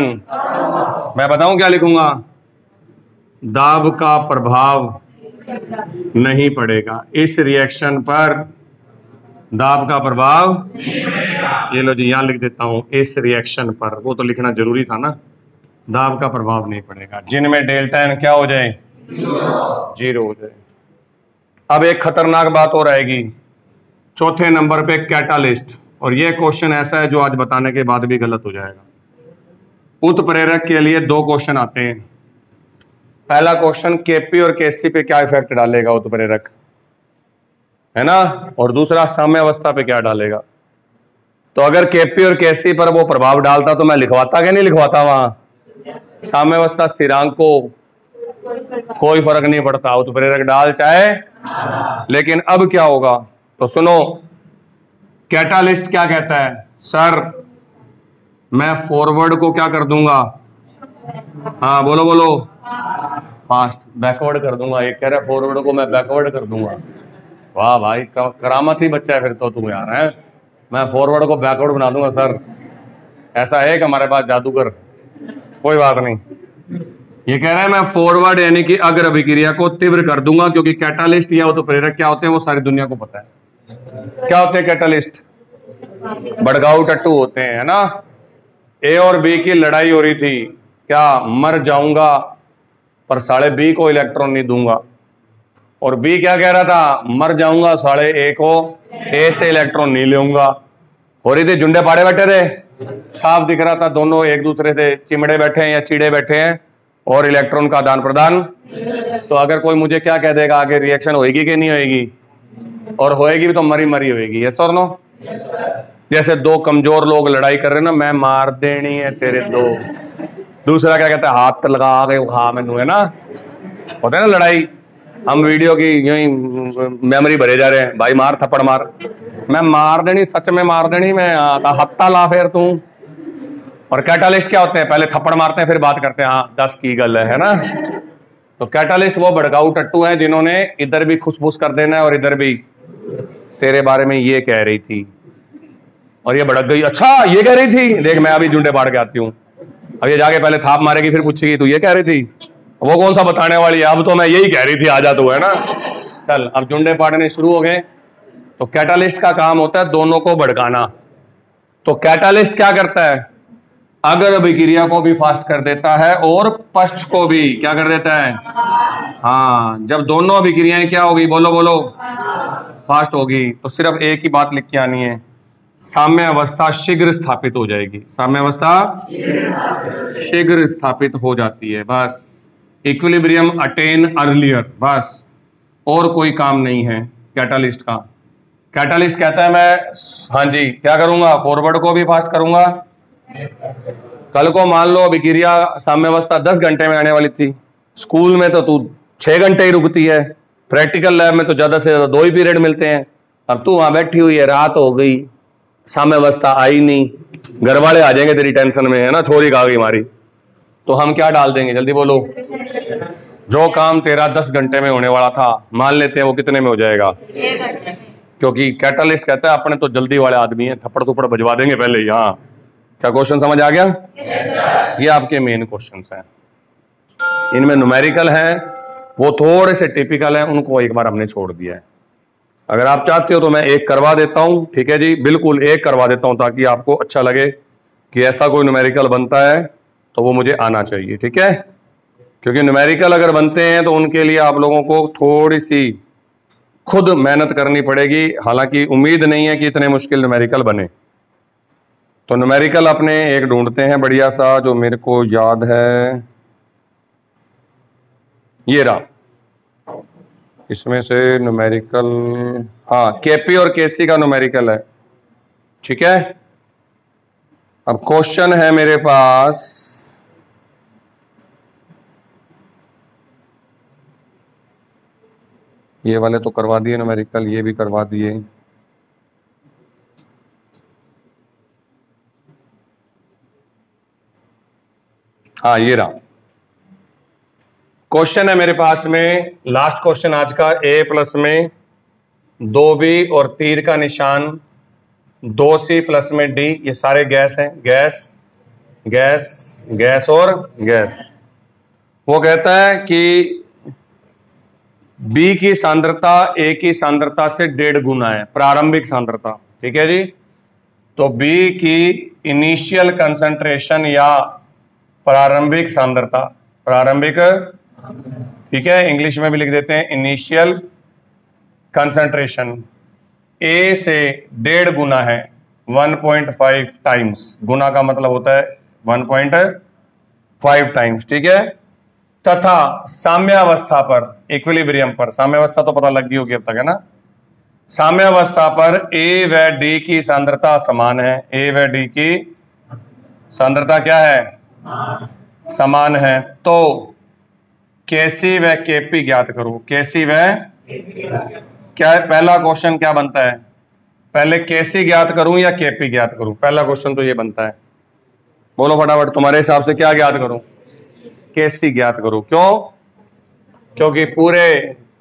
मैं बताऊं क्या लिखूंगा? दाब का प्रभाव नहीं पड़ेगा इस रिएक्शन पर, दाब का प्रभाव, ये लो जी यहां लिख देता हूं, इस रिएक्शन पर। वो तो लिखना जरूरी था ना, दाब का प्रभाव नहीं पड़ेगा जिनमें डेल्टा एन क्या हो जाए? 0 हो जाए। अब एक खतरनाक बात और आएगी, चौथे नंबर पे कैटालिस्ट। और ये क्वेश्चन ऐसा है जो आज बताने के बाद भी गलत हो जाएगा। उत्प्रेरक के लिए 2 क्वेश्चन आते हैं। पहला क्वेश्चन, केपी और केसी पे क्या इफेक्ट डालेगा उत्प्रेरक, है ना? और दूसरा, साम्यावस्था पे क्या डालेगा। तो अगर केपी और केसी पर वो प्रभाव डालता तो मैं लिखवाता क्या नहीं लिखवाता? वहां साम्यावस्था स्थिरांक को कोई फर्क नहीं पड़ता, उत्प्रेरक डाल चाहे। लेकिन अब क्या होगा तो सुनो, कैटालिस्ट क्या कहता है? सर मैं फॉरवर्ड को क्या कर दूंगा? हाँ बोलो बोलो, फास्ट। बैकवर्ड कर दूंगा। एक कह रहा है फॉरवर्ड को मैं बैकवर्ड कर दूंगा। वाह भाई, करामत ही बच्चा है फिर तो तू यार है। मैं फॉरवर्ड को बैकवर्ड बना दूंगा सर। ऐसा है कि हमारे पास जादूगर? कोई बात नहीं। ये कह रहा है मैं फॉरवर्ड यानी कि अग्र अभिक्रिया को तीव्र कर दूंगा, क्योंकि कैटालिस्ट या तो प्रेरक क्या होते हैं वो सारी दुनिया को पता है। क्या होते हैं कैटालिस्ट? भड़काऊ टट्टू होते हैं, है ना। ए और बी की लड़ाई हो रही थी, क्या मर जाऊंगा पर साढ़े बी को इलेक्ट्रॉन नहीं दूंगा, और बी क्या कह रहा था? मर जाऊंगा साढ़े ए को ए से इलेक्ट्रॉन नहीं लूंगा। हो रही थी, जुंडे पाड़े बैठे थे, साफ दिख रहा था दोनों एक दूसरे से चिमड़े बैठे हैं या चीड़े बैठे हैं, और इलेक्ट्रॉन का आदान प्रदान। तो अगर कोई मुझे क्या कह देगा आगे, रिएक्शन होएगी कि नहीं होएगी? और होएगी भी तो मरी मरी होएगी। यस और नो? जैसे दो कमजोर लोग लड़ाई कर रहे हैं ना, मैं मार देनी है तेरे दो, दूसरा क्या कहता है? हाथ लगा के खा मैनू, है ना। होता है ना लड़ाई। हम वीडियो की यूं ही मेमोरी भरे जा रहे हैं, भाई मार थप्पड़ मार, मैं मार देनी, सच में मार देनी, मैं हत्ता ला फिर तू। और कैटालिस्ट क्या होते हैं? पहले थप्पड़ मारते हैं फिर बात करते हैं, हाँ 10 की गल है ना। तो कैटालिस्ट वो भड़काऊ टट्टू हैं जिन्होंने इधर भी खुसफुस कर देना है और इधर भी तेरे बारे में ये कह रही थी और ये भड़क गई, अच्छा ये कह रही थी, देख मैं अभी जुंडे पाड़ के आती हूँ। अब ये जाके पहले थाप मारेगी फिर पूछेगी तू ये कह रही थी, वो कौन सा बताने वाली है, अब तो मैं यही कह रही थी, आजा तू, है ना। चल अब जुंडे पाड़ने शुरू हो गए। तो कैटालिस्ट का काम होता है दोनों को भड़काना। तो कैटालिस्ट क्या करता है? अगर अभिक्रिया को भी फास्ट कर देता है और पश्च को भी क्या कर देता है? हाँ, जब दोनों अभिक्रियाएं क्या होगी, बोलो बोलो, फास्ट होगी, तो सिर्फ एक ही बात लिख के आनी है, साम्य अवस्था शीघ्र स्थापित हो जाएगी। साम्य अवस्था शीघ्र स्थापित हो जाती है, बस। इक्विलिब्रियम अटेन अर्लियर, बस, और कोई काम नहीं है कैटालिस्ट का। कैटालिस्ट कहता है मैं, हाँ जी, क्या करूंगा? फॉरवर्ड को भी फास्ट करूंगा। कल को मान लो अभिक्रिया साम्यावस्था 10 घंटे में आने वाली थी, स्कूल में तो तू 6 घंटे ही रुकती है, प्रैक्टिकल लैब में तो ज्यादा से ज्यादा 2 ही पीरियड मिलते हैं। अब तू वहां बैठी हुई है, रात हो गई, साम्यावस्था आई नहीं, घर वाले आ जाएंगे तेरी टेंशन में, है ना, छोरी खा गई हमारी, तो हम क्या डाल देंगे? जल्दी बोलो। जो काम तेरा 10 घंटे में होने वाला था, मान लेते हैं वो कितने में हो जाएगा? 1 घंटे में। क्योंकि कैटालिस्ट कहता है अपने तो जल्दी वाले आदमी हैं, थप्पड़ थप्पड़ बजवा देंगे पहले ही। हाँ, क्या क्वेश्चन समझ आ गया? ये आपके मेन क्वेश्चंस हैं। इनमें न्यूमेरिकल हैं, वो थोड़े से टिपिकल हैं, उनको एक बार हमने छोड़ दिया है। अगर आप चाहते हो तो मैं एक करवा देता हूं, ठीक है जी, बिल्कुल एक करवा देता हूं, ताकि आपको अच्छा लगे कि ऐसा कोई न्यूमेरिकल बनता है तो वो मुझे आना चाहिए, ठीक है। क्योंकि न्यूमेरिकल अगर बनते हैं तो उनके लिए आप लोगों को थोड़ी सी खुद मेहनत करनी पड़ेगी, हालांकि उम्मीद नहीं है कि इतने मुश्किल न्यूमेरिकल बने। तो न्यूमेरिकल अपने एक ढूंढते हैं बढ़िया सा, जो मेरे को याद है, ये रहा, इसमें से न्यूमेरिकल, हाँ केपी और केसी का न्यूमेरिकल है, ठीक है। अब क्वेश्चन है मेरे पास, ये वाले तो करवा दिए न्यूमेरिकल, ये भी करवा दिए। हाँ ये रहा क्वेश्चन है मेरे पास में, लास्ट क्वेश्चन आज का। ए प्लस में 2b और तीर का निशान 2c प्लस में d, ये सारे गैस हैं, गैस गैस गैस और गैस। वो कहता है कि B की सांद्रता A की सांद्रता से 1.5 गुना है, प्रारंभिक सांद्रता, ठीक है जी। तो B की इनिशियल कंसंट्रेशन या प्रारंभिक सांद्रता, प्रारंभिक, ठीक है, इंग्लिश में भी लिख देते हैं इनिशियल कंसंट्रेशन, A से 1.5 गुना है, 1.5 टाइम्स, गुना का मतलब होता है 1.5 टाइम्स, ठीक है। तथा साम्यावस्था पर, इक्विलिब्रियम पर, साम्यावस्था तो पता लग गई होगी अब तक, है ना। साम्यावस्था पर A व D की सांद्रता समान है, A व D की सांद्रता क्या है? समान है। तो केसी व केपी ज्ञात करो, केसी व, क्या पहला क्वेश्चन क्या बनता है? पहले केसी ज्ञात करूं या केपी ज्ञात करूं? पहला क्वेश्चन तो ये बनता है, बोलो फटाफट, तुम्हारे हिसाब से क्या ज्ञात करूं? केसी ज्ञात करूं। क्यों? क्योंकि पूरे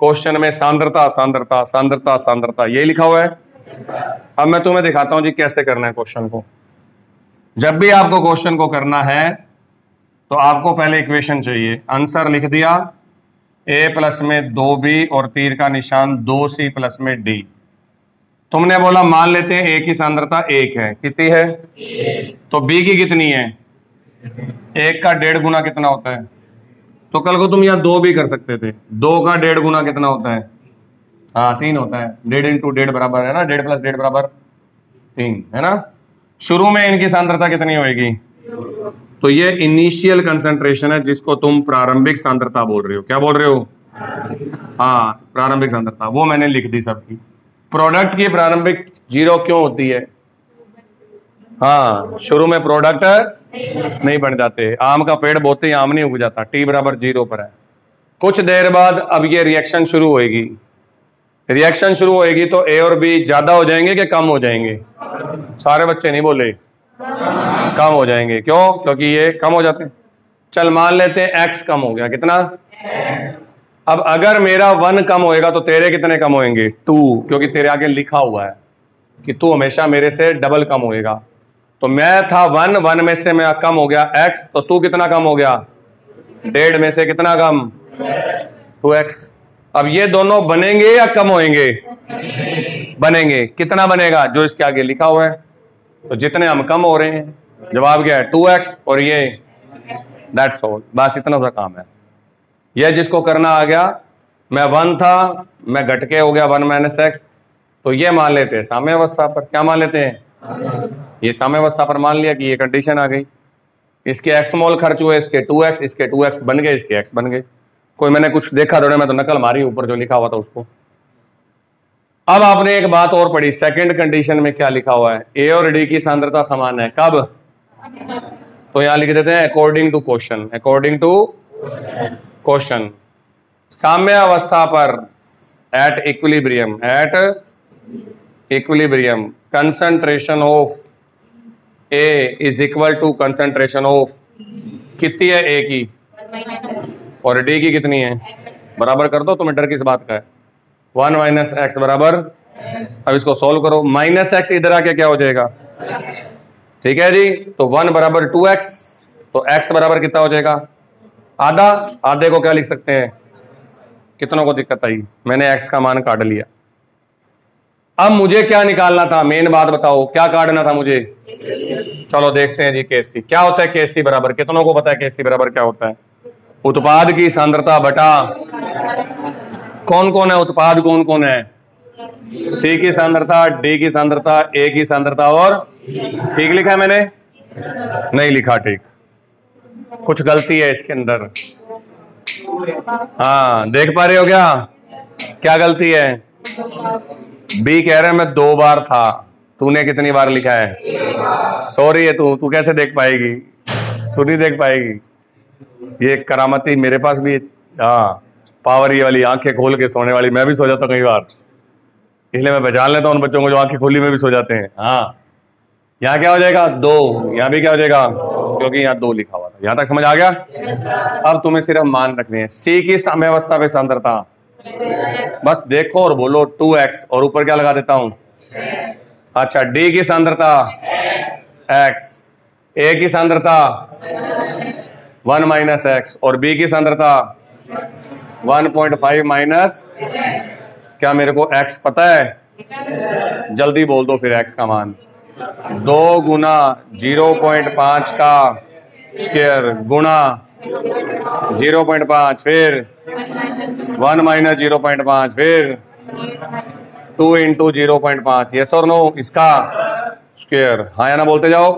क्वेश्चन में सांद्रता सांद्रता सांद्रता सांद्रता ये लिखा हुआ है। अब मैं तुम्हें दिखाता हूं जी कैसे करना है क्वेश्चन को। जब भी आपको क्वेश्चन को करना है तो आपको पहले इक्वेशन चाहिए। आंसर लिख दिया, a प्लस में 2b और तीर का निशान 2c प्लस में d। तुमने बोला मान लेते हैं a की सांद्रता 1 है, कितनी है? तो b की कितनी है? 1 का 1.5 गुना कितना होता है? तो कल को तुम यहाँ 2 भी कर सकते थे। 2 का 1.5 गुना कितना होता है? हाँ 3 होता है। 1.5 इंटू 1.5 बराबर है ना, 1.5 प्लस 1.5 बराबर 3 है ना। शुरू में इनकी सांद्रता कितनी होगी? तो ये इनिशियल कंसंट्रेशन है जिसको तुम प्रारंभिक सांद्रता बोल रहे हो। क्या बोल रहे हो? हाँ प्रारंभिक सांद्रता, वो मैंने लिख दी सबकी। प्रोडक्ट की प्रारंभिक 0 क्यों होती है? हाँ शुरू में प्रोडक्ट नहीं बन जाते। आम का पेड़ बोते ही आम नहीं उग जाता। t बराबर 0 पर है। कुछ देर बाद अब ये रिएक्शन शुरू होएगी। रिएक्शन शुरू होएगी तो a और b ज्यादा हो जाएंगे कि कम हो जाएंगे? सारे बच्चे नहीं बोले, कम हो जाएंगे। क्यों? क्योंकि ये कम हो जाते हैं। चल मान लेते हैं x कम हो गया, कितना? अब अगर मेरा 1 कम होएगा तो तेरे कितने कम होंगे? 2, क्योंकि तेरे आगे लिखा हुआ है कि तू हमेशा मेरे से डबल कम होएगा। तो मैं था 1 में से मैं कम हो गया x, तो तू कितना कम हो गया? 1.5 में से कितना कम? 2x। अब ये दोनों बनेंगे या कम होंगे? बनेंगे। कितना बनेगा? जो इसके आगे लिखा हुआ है। तो जितने हम कम हो रहे हैं, जवाब क्या है? 2x और ये दैट्स ऑल। बस इतना सा काम है। यह जिसको करना आ गया, मैं 1 था, मैं घट के हो गया 1 माइनस एक्स, तो ये मान लेते हैं साम्य अवस्था पर। क्या मान लेते हैं? ये साम्य अवस्था पर मान लिया कि ये कंडीशन आ गई। इसके x मोल खर्च हुए, इसके 2x, इसके 2x बन गए, इसके x बन गए। कोई मैंने कुछ देखा थोड़े, मैं तो नकल मारी ऊपर जो लिखा हुआ था उसको। अब आपने एक बात और पढ़ी, सेकंड कंडीशन में क्या लिखा हुआ है? a और d की सांद्रता समान है। कब? तो यहां लिख देते हैं according to question. According to question, साम्य अवस्था पर at equilibrium, at equilibrium concentration of a is equal to concentration of, कितनी है a की और d की कितनी है? बराबर कर दो। तुम्हें डर किस बात का है? 1 माइनस एक्स बराबर, अब इसको सोल्व करो। माइनस एक्स इधर आके क्या हो जाएगा? ठीक है जी। तो 1 बराबर 2x, तो x बराबर कितना हो जाएगा? आधा। आधे को क्या लिख सकते हैं? कितनों को दिक्कत आई? मैंने x का मान काट लिया। अब मुझे क्या निकालना था? मेन बात बताओ, क्या काटना था मुझे? चलो देखते हैं जी। केसी क्या होता है? केसी बराबर, कितनों को पता है केसी बराबर क्या होता है? उत्पाद की सांद्रता बटा, कौन कौन है उत्पाद? कौन कौन है? सी की सांद्रता, डी की सांद्रता, ए की सांद्रता और, ठीक लिखा है मैंने? नहीं लिखा ठीक, कुछ गलती है इसके अंदर। हाँ देख पा रहे हो क्या? क्या गलती है? बी कह रहे हैं मैं 2 बार था, तूने कितनी बार लिखा है? सॉरी है तू कैसे देख पाएगी? तू नहीं देख पाएगी। ये करामती मेरे पास भी, हाँ पावर ये वाली आंखें खोल के सोने वाली, मैं भी सो जाता हूँ कई बार, इसलिए मैं पहचान लेता हूँ उन बच्चों को जो आंखें खोली में भी सो जाते हैं। हाँ यहाँ क्या हो जाएगा? 2, यहाँ भी क्या हो जाएगा? क्योंकि यहाँ 2 लिखा हुआ था। यहाँ तक समझ आ गया? अब तुम्हें सिर्फ मान रखने हैं। सी की साम्य अवस्था पे सांद्रता, बस देखो और बोलो 2x, और ऊपर क्या लगा देता हूं? अच्छा, डी की सांद्रता x, ए की सांद्रता 1 माइनस एक्स और बी की सांद्रता 1.5 माइनस, क्या मेरे को x पता है? जल्दी बोल दो फिर x का मान। 2 गुना 0.5 का स्क्वायर गुना 0.5, फिर 1 माइनस 0.5, फिर 2 इंटू 0.5। यस और नो? इसका स्क्वायर, हाँ या ना बोलते जाओ।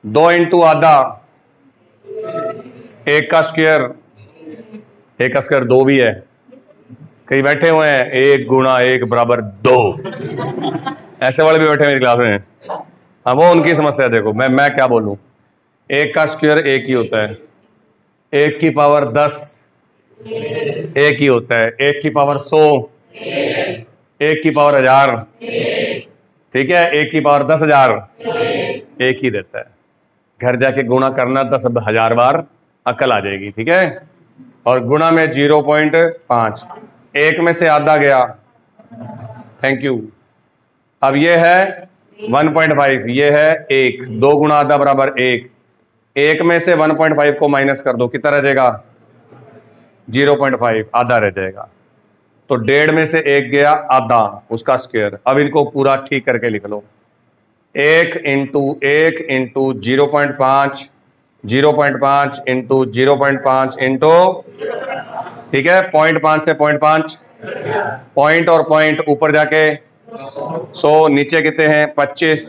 2 इंटू आधा, 1 का स्क्वायर, 1 का स्क्वायर 2 भी है। कहीं बैठे हुए हैं 1 गुना 1 बराबर 2, ऐसे वाले भी बैठे मेरी क्लास में। हाँ वो उनकी समस्या है। देखो मैं क्या बोलूं, 1 का स्क्वायर 1 ही होता है, 1 की पावर 10 1 ही होता है, 1 की पावर 100, 1 की पावर 1000 ठीक है, 1 की पावर 10,000 एक ही देता है। घर जाके गुणा करना 10,000 बार, अकल आ जाएगी। ठीक है, और गुणा में 0.5, 1 में से आधा गया, थैंक यू। अब ये है 1.5, ये है 1, 2 गुणा आधा बराबर 1, 1 में से 1.5 को माइनस कर दो, कितना रह जाएगा? 0.5, आधा रह जाएगा। तो 1.5 में से 1 गया, आधा, उसका स्क्वायर। अब इनको पूरा ठीक करके लिख लो, 1 इंटू 1 इंटू 0.5, 0.5 इंटू 0.5 इंटू, ठीक है, 0.5 से 0.5, पॉइंट और पॉइंट ऊपर जाके 100, नीचे कितने हैं? 25,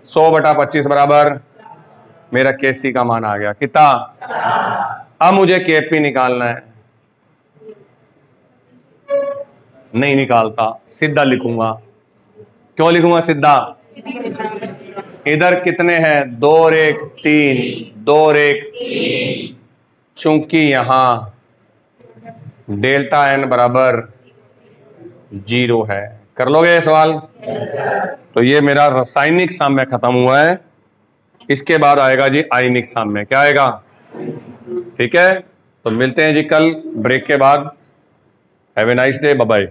100/25 बराबर मेरा केसी का मान आ गया, कितना? अब मुझे केपी निकालना है, नहीं निकालता, सीधा लिखूंगा। क्यों लिखूंगा सीधा? इधर कितने हैं? 2 और 1 3, 2 और 1, चूंकि यहां डेल्टा एन बराबर 0 है। कर लोगे ये सवाल? तो ये मेरा रासायनिक साम्य खत्म हुआ है। इसके बाद आएगा जी आयनिक साम्य। क्या आएगा? ठीक है, तो मिलते हैं जी कल ब्रेक के बाद। Have a nice day, bye bye.